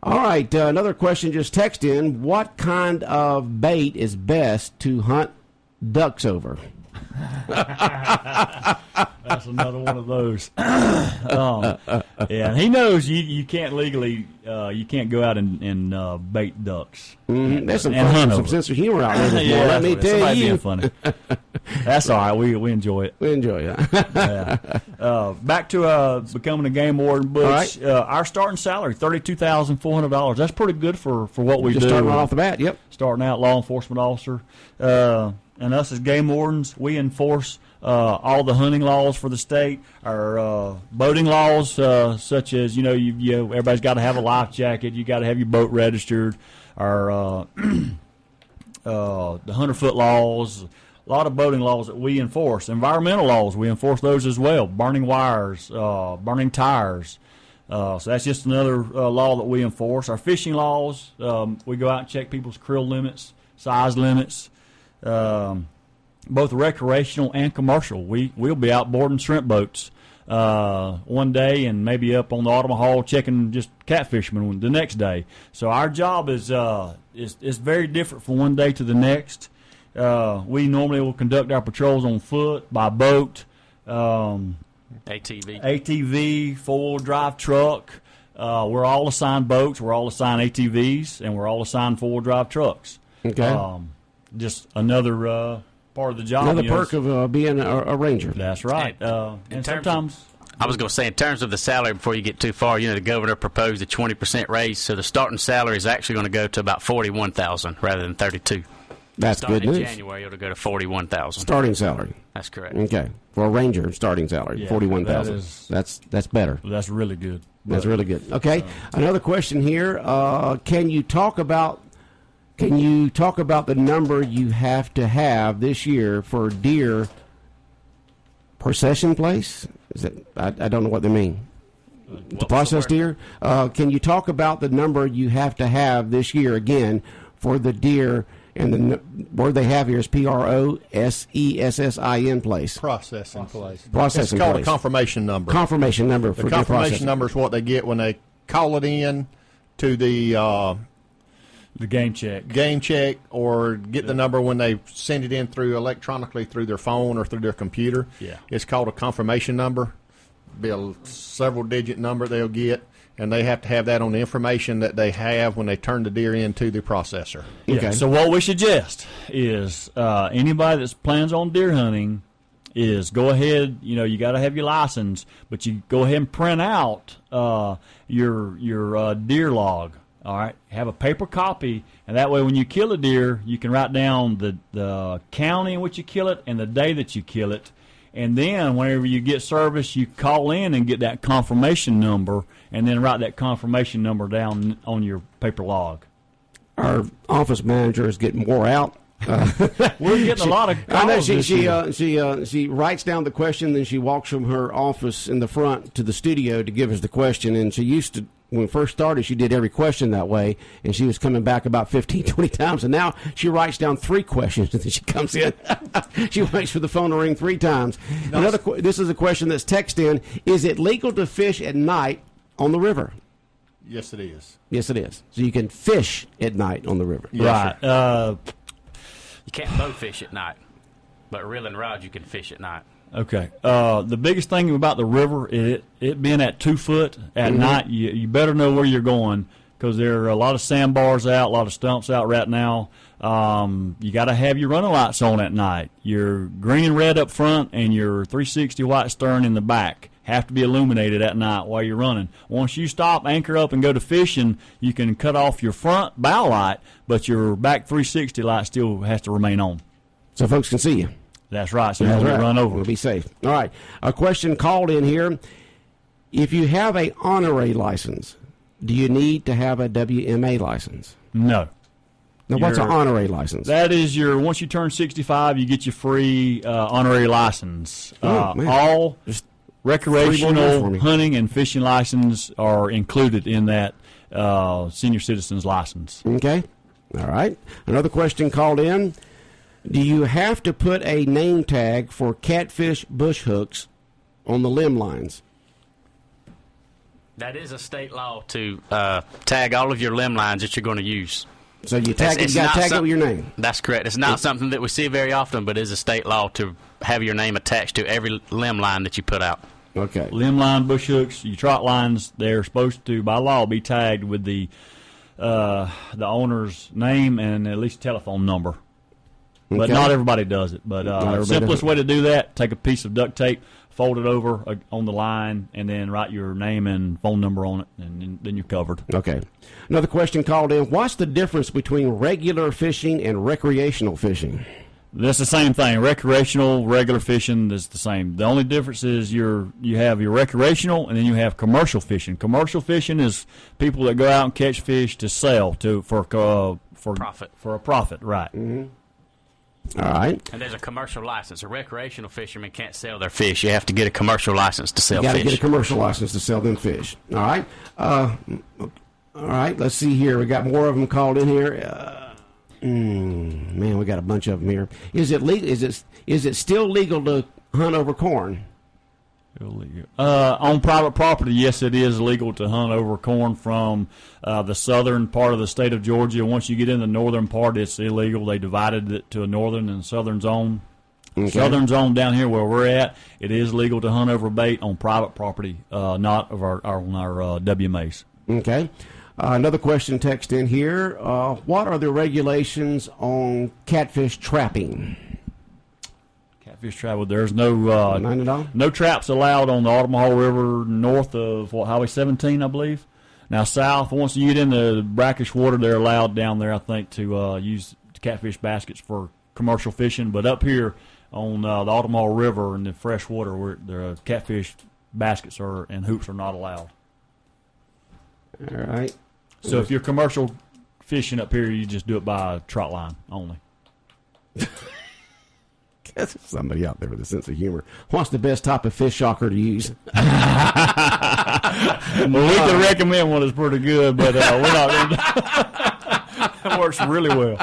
All right, another question just text in. What kind of bait is best to hunt ducks over? That's another one of those. And he knows you can't legally, you can't go out and bait ducks. Mm-hmm. There's some sense of humor out there this morning. Let me tell you. Being funny. That's all right. We enjoy it. We enjoy it. Back to becoming a game warden, Butch. Right. Our starting salary, $32,400. That's pretty good for what we do. Just starting right off the bat, yep. Starting out law enforcement officer. And us as game wardens, we enforce all the hunting laws for the state, our boating laws, such as, everybody's got to have a life jacket, you got to have your boat registered, our the 100-foot laws, a lot of boating laws that we enforce. Environmental laws, we enforce those as well, burning wires, burning tires. So that's just another law that we enforce. Our fishing laws, we go out and check people's creel limits, size limits. Both recreational and commercial. We'll be out boarding shrimp boats one day and maybe up on the Ottawa checking just catfishermen the next day. So our job is very different from one day to the next. We normally will conduct our patrols on foot, by boat, ATV, four-wheel drive truck. We're all assigned boats, we're all assigned ATVs, and we're all assigned four-wheel drive trucks. Okay. Just another part of the job. Another perk of being a ranger. That's right. And sometimes... I was going to say, in terms of the salary, before you get too far, the governor proposed a 20% raise, so the starting salary is actually going to go to about $41,000 rather than $32,000. That's good news. In January, it'll go to $41,000. Starting salary. That's correct. Okay. For a ranger, starting salary, $41,000. That's better. That's really good. That's really good. Okay. Another question here. Can you talk about the number you have to have this year for deer procession place? Is that I don't know what they mean. To process deer? Can you talk about the number you have to have this year again for the deer? And the word they have here is PROSESSIN place. Processing place. Processing It's called place. a confirmation number. Confirmation number for the deer confirmation processing. number is what they get when they call it in to the game check. Game check, or get the number when they send it in through electronically through their phone or through their computer. Yeah. It's called a confirmation number. Be a several-digit number they'll get, and they have to have that on the information that they have when they turn the deer into the processor. Okay. So what we suggest is anybody that plans on deer hunting is go ahead. You got to have your license, but you go ahead and print out your deer log. All right, have a paper copy, and that way when you kill a deer, you can write down the county in which you kill it and the day that you kill it. And then whenever you get service, you call in and get that confirmation number, and then write that confirmation number down on your paper log. Our office manager is getting wore out. We're getting a lot of calls. I know she writes down the question, then she walks from her office in the front to the studio to give us the question. And she used to, when we first started, she did every question that way, and she was coming back about 15, 20 times. And now she writes down 3 questions, and then she comes in. She waits for the phone to ring 3 times. This is a question that's texted in. Is it legal to fish at night on the river? Yes, it is. Yes, it is. So you can fish at night on the river. Yes, right. You can't bow fish at night, but reel and rod you can fish at night. Okay. The biggest thing about the river, it being at 2 foot at night, you better know where you're going because there are a lot of sandbars out, a lot of stumps out right now. You got to have your running lights on at night. Your green and red up front and your 360 white stern in the back have to be illuminated at night while you're running. Once you stop, anchor up, and go to fishing, you can cut off your front bow light, but your back 360 light still has to remain on. So folks can see you. That's right, so you don't get run over. We'll be safe. All right. A question called in here. If you have a honorary license, do you need to have a WMA license? No. Now, what's an honorary license? That is once you turn 65, you get your free honorary license. All recreational hunting and fishing license are included in that senior citizen's license. Okay. All right. Another question called in. Do you have to put a name tag for catfish bush hooks on the limb lines? That is a state law to tag all of your limb lines that you're going to use. So you got to tag it with your name. That's correct. It's not something that we see very often, but it is a state law to have your name attached to every limb line that you put out. Okay. Limb line, bush hooks, your trot lines, they're supposed to, by law, be tagged with the owner's name and at least telephone number. But not everybody does it. But the simplest way to do that, take a piece of duct tape, fold it over on the line, and then write your name and phone number on it, and then you're covered. Okay. Another question called in. What's the difference between regular fishing and recreational fishing? That's the same thing. Recreational, regular fishing is the same. The only difference is you have your recreational and then you have commercial fishing. Commercial fishing is people that go out and catch fish to sell for profit. For a profit, right. Mm-hmm. All right. And there's a commercial license. A recreational fisherman can't sell their fish. You have to get a commercial license to sell fish. You got to get a commercial license to sell them fish. All right. All right. Let's see here. We got more of them called in here. Man, we got a bunch of them here. Is it legal? Is it still legal to hunt over corn? On private property, yes, it is legal to hunt over corn from the southern part of the state of Georgia. Once you get in the northern part, it's illegal. They divided it to a northern and southern zone. Okay. Southern zone down here where we're at, it is legal to hunt over bait on private property, not of our WMAs. Okay. Another question text in here. What are the regulations on catfish trapping? Catfish travel. There's no traps allowed on the Ottawa River north of Highway 17, I believe. Now south, once you get in the brackish water, they're allowed down there, I think, to use catfish baskets for commercial fishing. But up here on the Ottawa River in the fresh water, where the catfish baskets and hoops are not allowed. All right. So if you're commercial fishing up here, you just do it by trot line only. There's somebody out there with a sense of humor. What's the best type of fish shocker to use? Well, we can recommend one that's pretty good, but we're not going to. That works really well.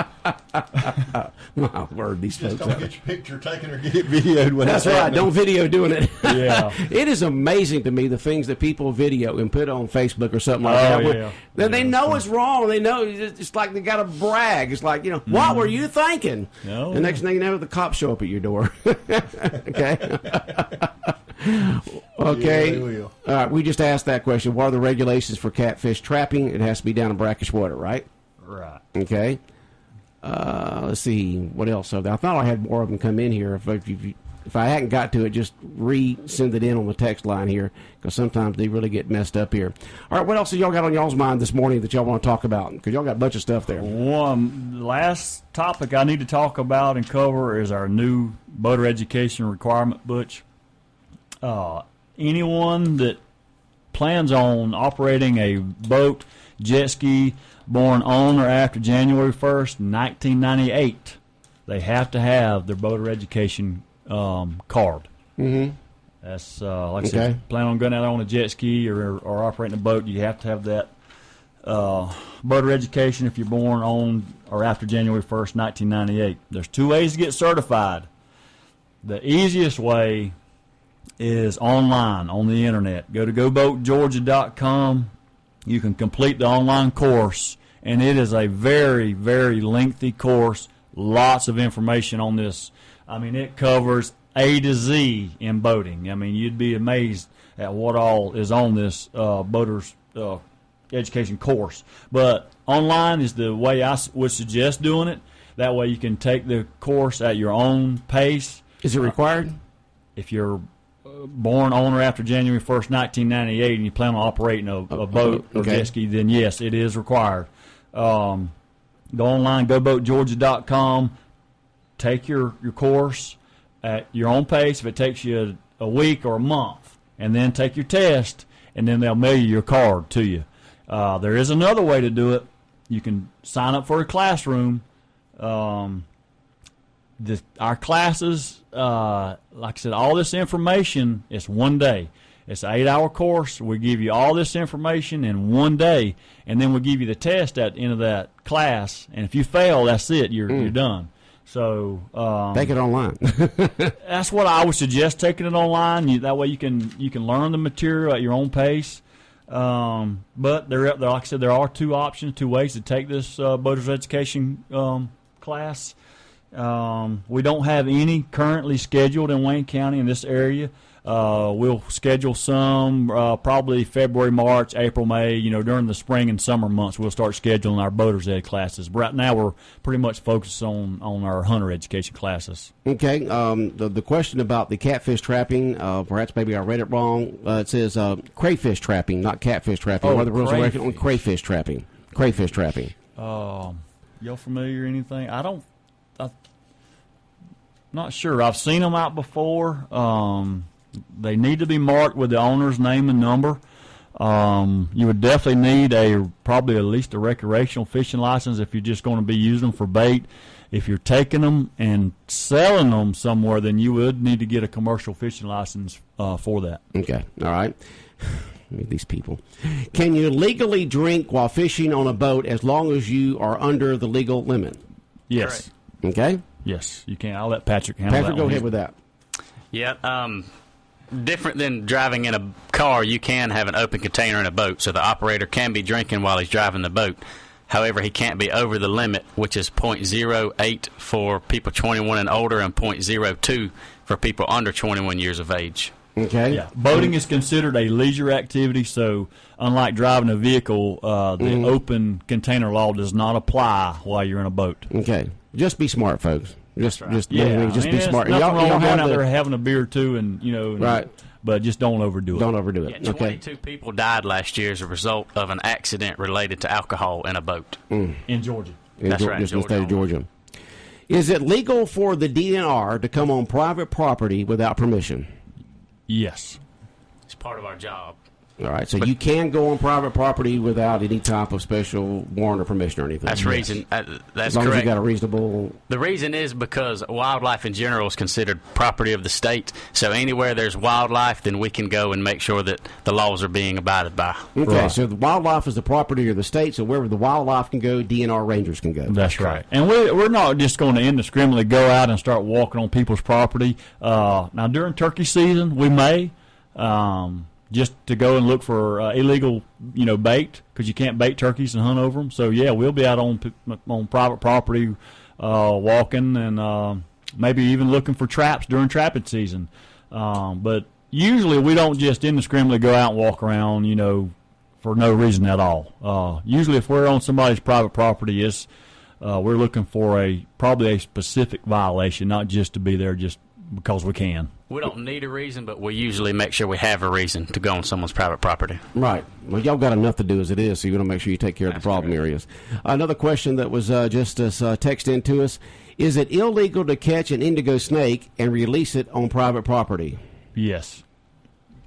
My word, these just folks don't get your picture taken or get it videoed. When that's right. Happening. Don't video doing it. Yeah. It is amazing to me the things that people video and put on Facebook or something like that. Yeah. Then they know it's wrong. They know it's like they got to brag. It's like, what were you thinking? No. The next thing you know, the cops show up at your door. Okay. Okay. Yeah, all right. We just asked that question. What are the regulations for catfish trapping? It has to be down in brackish water, right? Right. Okay. Let's see. What else? I thought I had more of them come in here. If I hadn't got to it, just send it in on the text line here, because sometimes they really get messed up here. All right. What else have y'all got on y'all's mind this morning that y'all want to talk about? Because y'all got a bunch of stuff there. One last topic I need to talk about and cover is our new boater education requirement, Butch. Anyone that plans on operating a boat, jet ski, born on or after January 1st, 1998, they have to have their boater education card. Mm-hmm. That's like I said, plan on going out there on a jet ski or operating a boat, you have to have that boater education if you're born on or after January 1st, 1998. There's two ways to get certified. The easiest way is online on the internet. Go to goboatgeorgia.com. You can complete the online course, and it is a very, very lengthy course. Lots of information on this. I mean, it covers A to Z in boating. I mean, you'd be amazed at what all is on this boater's education course. But online is the way I would suggest doing it. That way you can take the course at your own pace. Is it required? If you're born on or after January 1st, 1998, and you plan on operating a boat or jet ski, then yes, it is required. Go online, goboatgeorgia.com, take your course at your own pace if it takes you a week or a month, and then take your test, and then they'll mail you your card to you. There is another way to do it. You can sign up for a classroom. Our classes, like I said, all this information, it's one day. It's an 8-hour course. We give you all this information in one day, and then we give you the test at the end of that class. And if you fail, that's it. You're done. So take it online. That's what I would suggest, taking it online. That way you can learn the material at your own pace. But like I said, there are two ways to take this boater's education class. We don't have any currently scheduled in Wayne County in this area. We'll schedule some probably February, March, April, May. During the spring and summer months, we'll start scheduling our boater's ed classes. But right now, we're pretty much focused on our hunter education classes. Okay. The question about the catfish trapping, perhaps maybe I read it wrong. It says crayfish trapping, not catfish trapping. What are the rules on crayfish trapping? Crayfish trapping. Y'all familiar or anything? I'm not sure. I've seen them out before. They need to be marked with the owner's name and number. You would definitely need probably at least a recreational fishing license if you're just going to be using them for bait. If you're taking them and selling them somewhere, then you would need to get a commercial fishing license for that. Okay. All right. These people. Can you legally drink while fishing on a boat as long as you are under the legal limit? Yes. Correct. Okay. Yes, you can. I'll let Patrick handle that. Patrick, go ahead with that. Yeah. Different than driving in a car, you can have an open container in a boat, so the operator can be drinking while he's driving the boat. However, he can't be over the limit, which is .08 for people 21 and older and .02 for people under 21 years of age. Okay. Yeah. Boating is considered a leisure activity, so unlike driving a vehicle, the open container law does not apply while you're in a boat. Okay. Just be smart, folks. Just be smart. Nothing wrong going out there having a beer or two, right. But just don't overdo it. Don't overdo it. Yeah, 22 people died last year as a result of an accident related to alcohol in a boat. In Georgia. That's right. Just in the state of Georgia. Is it legal for the DNR to come on private property without permission? Yes. It's part of our job. All right, so you can go on private property without any type of special warrant or permission or anything. That's reason. That's as long correct. As you got a reasonable. The reason is because wildlife in general is considered property of the state. So anywhere there's wildlife, then we can go and make sure that the laws are being abided by. Okay, so the wildlife is the property of the state. So wherever the wildlife can go, DNR rangers can go. That's right. And we're not just going to indiscriminately go out and start walking on people's property. Now during turkey season, we may. Just to go and look for illegal, bait, because you can't bait turkeys and hunt over them. So yeah, we'll be out on private property, walking and maybe even looking for traps during trapping season. But usually we don't just indiscriminately go out and walk around, for no reason at all. Usually, if we're on somebody's private property, we're looking for probably a specific violation, not just to be there just because we can. We don't need a reason, but we usually make sure we have a reason to go on someone's private property. Right. Well, y'all got enough to do as it is, so you want to make sure you take care of the problem areas. Another question that was just text into us: is it illegal to catch an indigo snake and release it on private property? Yes.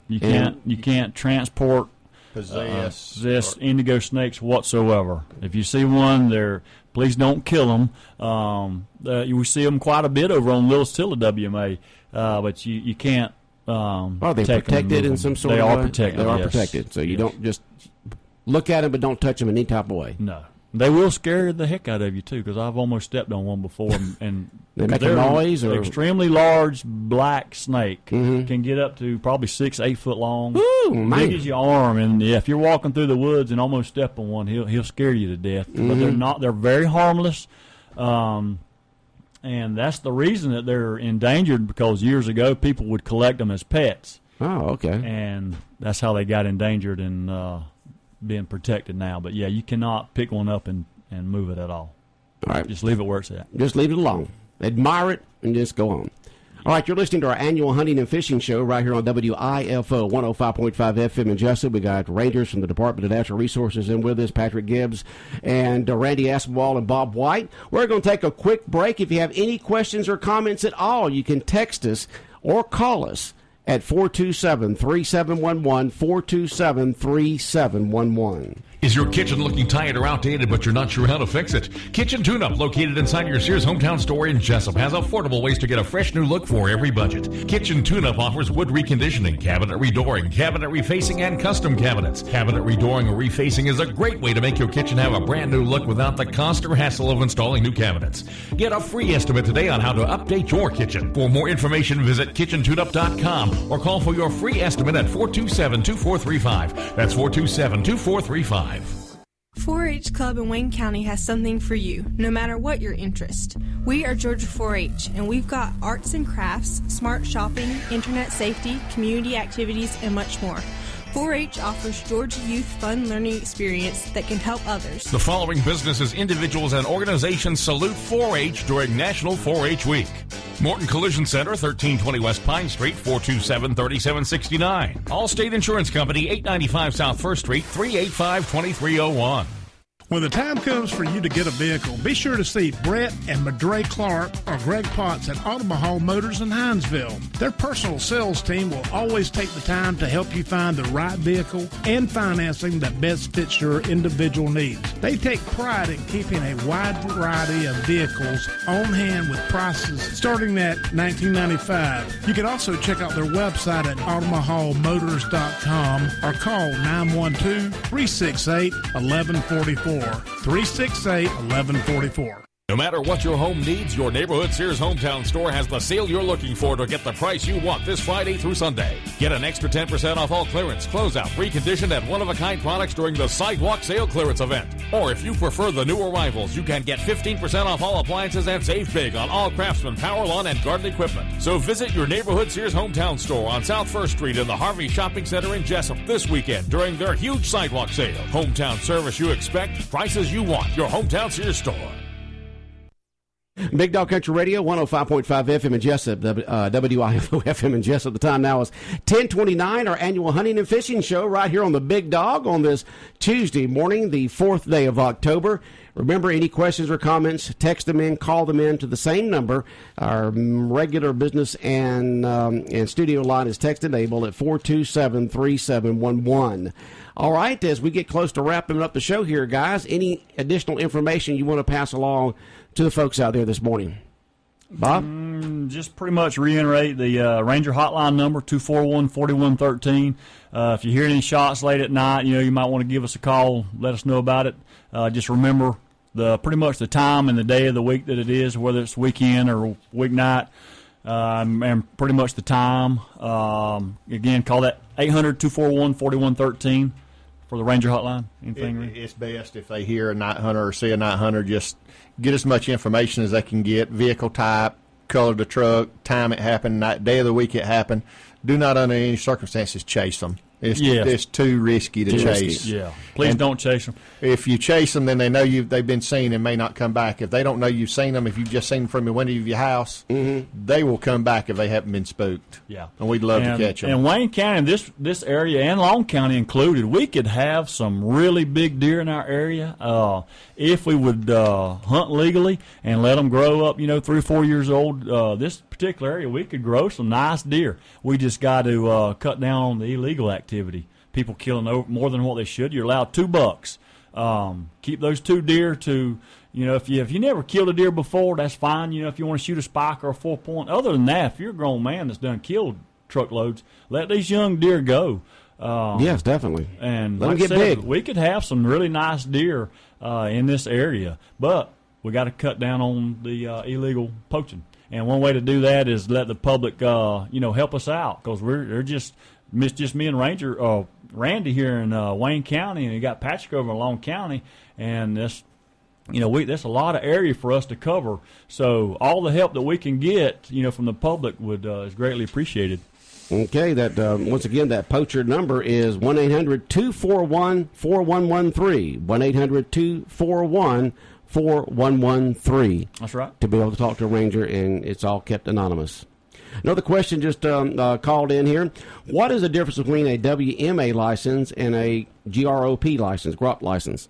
You can't transport possess indigo snakes whatsoever. If you see one, please don't kill them. We see them quite a bit over on Little Stilla WMA. But you can't. Are they protected in some sort of way? They are protected. They are protected. So you don't just look at them, but don't touch them in any type of way. No, they will scare the heck out of you too. Because I've almost stepped on one before, and they make a noise. Or extremely large black snake can get up to probably 6-8 foot long, big as your arm. And if you're walking through the woods and almost step on one, he'll scare you to death. But they're not. They're very harmless. And that's the reason that they're endangered, because years ago people would collect them as pets. Oh, okay. And that's how they got endangered. And being protected now. But, yeah, you cannot pick one up and move it at all. All right. Just leave it where it's at. Just leave it alone. Admire it and just go on. All right, you're listening to our annual hunting and fishing show right here on WIFO 105.5 FM in Jesup. We got Rangers from the Department of Natural Resources in with us, Patrick Gibbs and Randy Aspinwall and Bob White. We're going to take a quick break. If you have any questions or comments at all, you can text us or call us at 427-3711, 427-3711. Is your kitchen looking tired or outdated, but you're not sure how to fix it? Kitchen Tune-Up, located inside your Sears hometown store in Jesup, has affordable ways to get a fresh new look for every budget. Kitchen Tune-Up offers wood reconditioning, cabinet redooring, cabinet refacing, and custom cabinets. Cabinet redooring or refacing is a great way to make your kitchen have a brand new look without the cost or hassle of installing new cabinets. Get a free estimate today on how to update your kitchen. For more information, visit kitchentuneup.com or call for your free estimate at 427-2435. That's 427-2435. 4-H Club in Wayne County has something for you, no matter what your interest. We are Georgia 4-H, and we've got arts and crafts, smart shopping, internet safety, community activities, and much more. 4-H offers Georgia youth fun learning experience that can help others. The following businesses, individuals, and organizations salute 4-H during National 4-H Week. Morton Collision Center, 1320 West Pine Street, 427-3769. Allstate Insurance Company, 895 South 1st Street, 385-2301. When the time comes for you to get a vehicle, be sure to see Brett and Madre Clark or Greg Potts at Automahal Motors in Hinesville. Their personal sales team will always take the time to help you find the right vehicle and financing that best fits your individual needs. They take pride in keeping a wide variety of vehicles on hand with prices starting at $19.95. You can also check out their website at automahalmotors.com or call 912-368-1144. 368-1144. No matter what your home needs, your neighborhood Sears hometown store has the sale you're looking for to get the price you want this Friday through Sunday. Get an extra 10% off all clearance, closeout, reconditioned, and one-of-a-kind products during the Sidewalk Sale Clearance event. Or if you prefer the new arrivals, you can get 15% off all appliances and save big on all Craftsman, power lawn, and garden equipment. So visit your neighborhood Sears hometown store on South 1st Street in the Harvey Shopping Center in Jesup this weekend during their huge Sidewalk Sale. Hometown service you expect, prices you want. Your hometown Sears store. Big Dog Country Radio, 105.5 FM in Jesup, WIFO FM in Jesup. The time now is 10:29, our annual hunting and fishing show right here on the Big Dog on this Tuesday morning, the 4th day of October. Remember, any questions or comments, text them in, call them in to the same number. Our regular business and studio line is text enabled at 427-3711. All right, as we get close to wrapping up the show here, guys, any additional information you want to pass along to the folks out there this morning? Bob? Just pretty much reiterate the Ranger hotline number, 241-4113. If you hear any shots late at night, you might want to give us a call, let us know about it. Just remember pretty much the time and the day of the week that it is, whether it's weekend or weeknight, and pretty much the time. Again, call that 800-241-4113 for the Ranger hotline. Anything? It's best if they hear a night hunter or see a night hunter, just get as much information as they can get, vehicle type, color of the truck, time it happened, day of the week it happened. Do not under any circumstances chase them. It's too risky to chase. Yeah, please don't chase them. If you chase them, then they know they've been seen and may not come back. If they don't know you've seen them, if you've just seen them from the window of your house, they will come back if they haven't been spooked. Yeah, and we'd love to catch them. And Wayne County, this area and Long County included, we could have some really big deer in our area if we would hunt legally and let them grow up, 3 or 4 years old. This particular area, we could grow some nice deer. We just got to cut down on the illegal activity. People killing more than what they should. You're allowed 2 bucks. Keep those 2 deer to, if you never killed a deer before, that's fine. If you want to shoot a spike or a 4-point. Other than that, if you're a grown man that's done killed truckloads, let these young deer go. Yes, definitely. And let them get big. We could have some really nice deer in this area, but we got to cut down on the illegal poaching. And one way to do that is let the public, help us out, because they're just me and Randy here in Wayne County, and you got Patrick over in Long County, and that's a lot of area for us to cover. So all the help that we can get, from the public is greatly appreciated. Okay, that once again, that poacher number is 1-800-241-4113. 1-800-241-4113. That's right. To be able to talk to a ranger, and it's all kept anonymous. Another question just called in here. What is the difference between a WMA license and a GROP license, GROP license?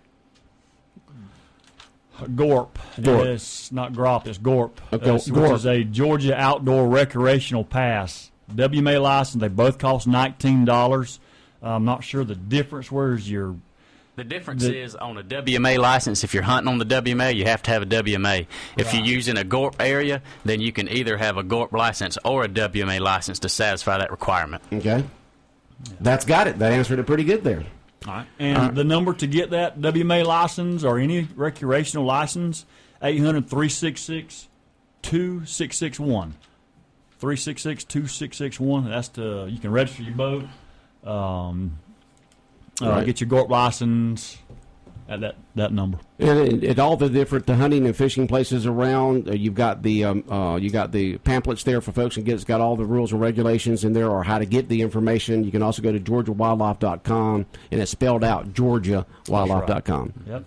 GORP. It's not GROP, it's GORP, which is a Georgia Outdoor Recreational Pass. WMA license, they both cost $19. I'm not sure the difference. Where's your... The difference is on a WMA license, if you're hunting on the WMA, you have to have a WMA. If you're using a GORP area, then you can either have a GORP license or a WMA license to satisfy that requirement. Okay. That's got it. That answered it pretty good there. All right. And the number to get that WMA license or any recreational license, 800-366-2661. 366-2661. That's you can register your boat. Get your GORP license at that number. And at all the different hunting and fishing places around, you've got the pamphlets there for folks and it's got all the rules and regulations in there, or how to get the information. You can also go to GeorgiaWildlife.com, and it's spelled out GeorgiaWildlife.com. Right. Yep.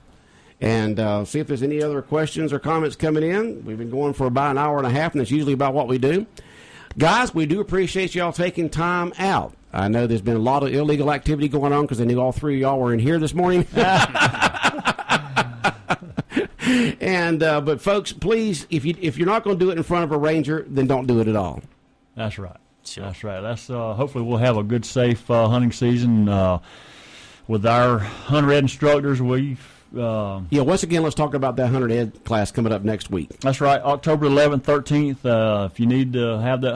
And see if there's any other questions or comments coming in. We've been going for about an hour and a half, and that's usually about what we do. Guys, we do appreciate y'all taking time out. I know there's been a lot of illegal activity going on because I knew all three of y'all were in here this morning. And but folks, please, if you're not going to do it in front of a ranger, then don't do it at all. That's right. Sure. That's right. That's hopefully we'll have a good, safe hunting season with our hunter ed instructors. Once again, let's talk about that hunter ed class coming up next week. That's right, October 11th, 13th. If you need to have that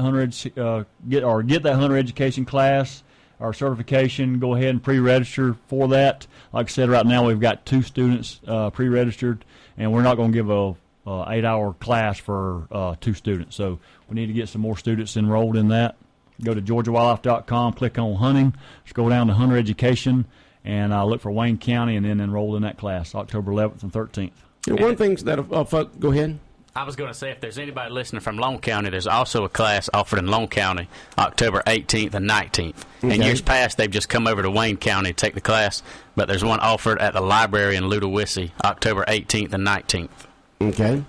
get that hunter education class or certification, go ahead and pre-register for that. Like I said, right now we've got 2 students pre-registered, and we're not going to give a 8-hour class for 2 students. So we need to get some more students enrolled in that. Go to GeorgiaWildlife.com, click on hunting, just go down to hunter education, and look for Wayne County, and then enroll in that class, October 11th and 13th. And one of the things that, folks, go ahead. I was going to say, if there's anybody listening from Long County, there's also a class offered in Long County, October 18th and 19th. Okay. In years past, they've just come over to Wayne County to take the class, but there's one offered at the library in Ludowici, October 18th and 19th. Okay.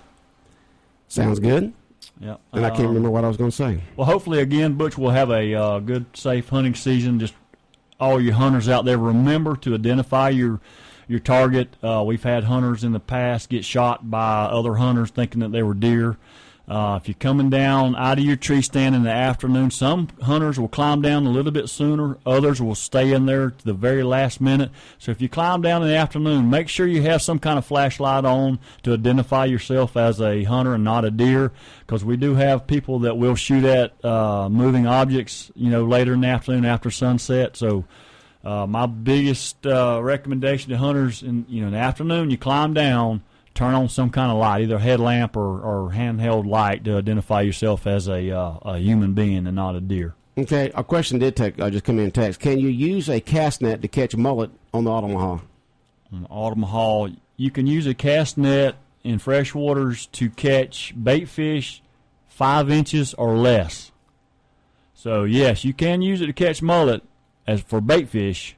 Sounds good. Yeah. And I can't remember what I was going to say. Well, hopefully, again, Butch, will have a good, safe hunting season. Just all your hunters out there, remember to identify your target. We've had hunters in the past get shot by other hunters thinking that they were deer. If you're coming down out of your tree stand in the afternoon, some hunters will climb down a little bit sooner. Others will stay in there to the very last minute. So if you climb down in the afternoon, make sure you have some kind of flashlight on to identify yourself as a hunter and not a deer, because we do have people that will shoot at moving objects, later in the afternoon after sunset. So my biggest recommendation to hunters in the afternoon, you climb down, turn on some kind of light, either a headlamp or handheld light, to identify yourself as a human being and not a deer. Okay, a question did just come in text. Can you use a cast net to catch mullet on the Omaha? On the Omaha, you can use a cast net in freshwaters to catch bait fish 5 inches or less. So, yes, you can use it to catch mullet as for bait fish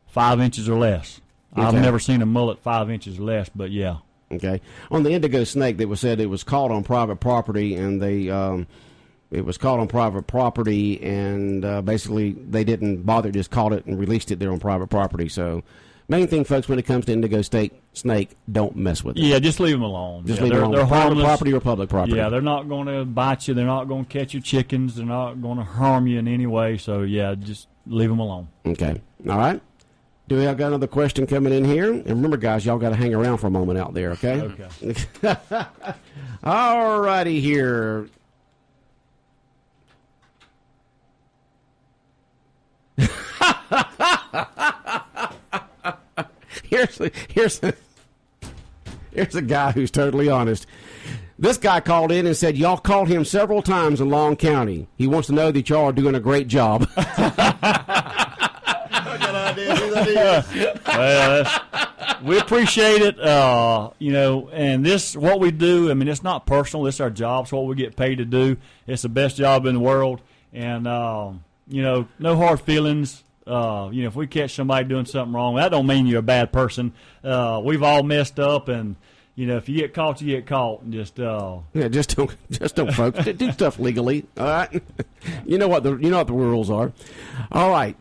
5 inches or less. Okay. I've never seen a mullet 5 inches or less, but yeah. Okay. On the indigo snake, that was said it was caught on private property, and it was caught on private property, and basically they didn't bother, just caught it and released it there on private property. So, main thing, folks, when it comes to indigo snake, don't mess with it. Yeah, just leave them alone. Just leave them alone. They're private property or public property. Yeah, they're not going to bite you. They're not going to catch your chickens. They're not going to harm you in any way. So, yeah, just leave them alone. Okay. All right. Do we have got another question coming in here? And remember, guys, y'all got to hang around for a moment out there, okay? Okay. All righty here. Here's a guy who's totally honest. This guy called in and said y'all called him several times in Long County. He wants to know that y'all are doing a great job. We appreciate it, and this, what we do, I mean, it's not personal. It's our job. It's what we get paid to do. It's the best job in the world, And, no hard feelings. If we catch somebody doing something wrong, that don't mean you're a bad person. We've all messed up, and if you get caught, you get caught. And just don't folks do stuff legally. All right, you know what the rules are. All right,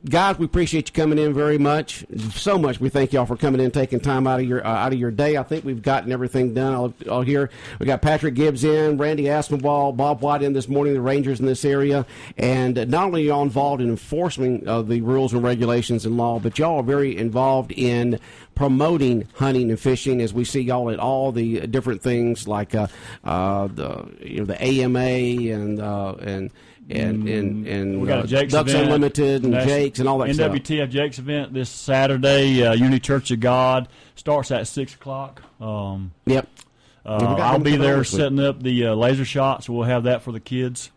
guys, we appreciate you coming in very much, so much. We thank y'all for coming in, taking time out of your day. I think we've gotten everything done all here. We got Patrick Gibbs in, Randy Aspinwall, Bob White in this morning, the Rangers in this area, and not only are y'all involved in enforcement of the rules and regulations and law, but y'all are very involved in promoting hunting and fishing, as we see y'all at all the different things like the AMA and we got a Jake's Ducks event, Unlimited and Jake's and all that stuff. NWTF Jake's event this Saturday, Unity Church of God, starts at 6 o'clock. Yep. I'll be there setting up the laser shots. We'll have that for the kids.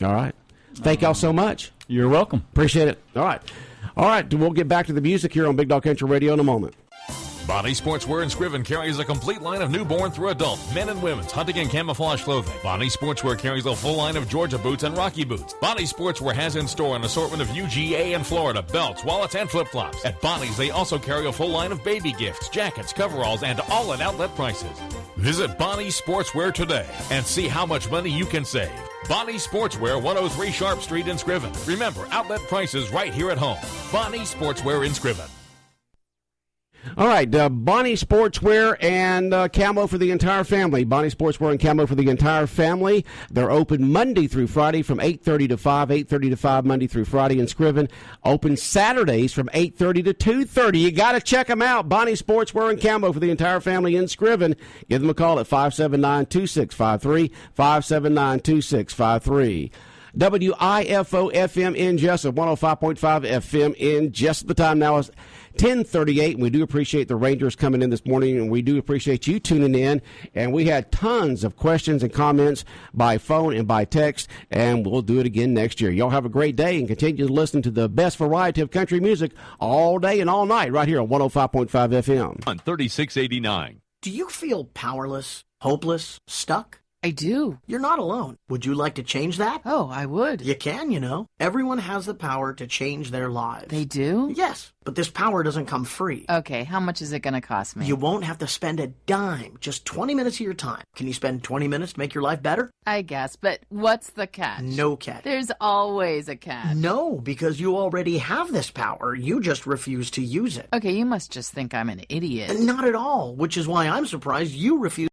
All right. Thank y'all so much. You're welcome. Appreciate it. All right. We'll get back to the music here on Big Dog Country Radio in a moment. Bonnie Sportswear in Scriven carries a complete line of newborn through adult, men and women's hunting and camouflage clothing. Bonnie Sportswear carries a full line of Georgia boots and Rocky boots. Bonnie Sportswear has in store an assortment of UGA and Florida belts, wallets, and flip-flops. At Bonnie's, they also carry a full line of baby gifts, jackets, coveralls, and all at outlet prices. Visit Bonnie Sportswear today and see how much money you can save. Bonnie Sportswear, 103 Sharp Street in Scriven. Remember, outlet prices right here at home. Bonnie Sportswear in Scriven. All right, Bonnie Sportswear and camo for the entire family. Bonnie Sportswear and camo for the entire family. They're open Monday through Friday from 8:30 to 5, 8:30 to 5 Monday through Friday in Scriven. Open Saturdays from 8:30 to 2:30. You got to check them out. Bonnie Sportswear and camo for the entire family in Scriven. Give them a call at 579-2653, 579-2653. WIFO FM in Jesup, 105.5 FM in Jesup. The time now is 10:38, and we do appreciate the Rangers coming in this morning, and we do appreciate you tuning in. And we had tons of questions and comments by phone and by text, and we'll do it again next year. Y'all have a great day and continue to listen to the best variety of country music all day and all night right here on 105.5 FM. On 3689. Do you feel powerless, hopeless, stuck? I do. You're not alone. Would you like to change that? Oh, I would. You can. Everyone has the power to change their lives. They do? Yes, but this power doesn't come free. Okay, how much is it going to cost me? You won't have to spend a dime, just 20 minutes of your time. Can you spend 20 minutes to make your life better? I guess, but what's the catch? No catch. There's always a catch. No, because you already have this power. You just refuse to use it. Okay, you must just think I'm an idiot. Not at all, which is why I'm surprised you refuse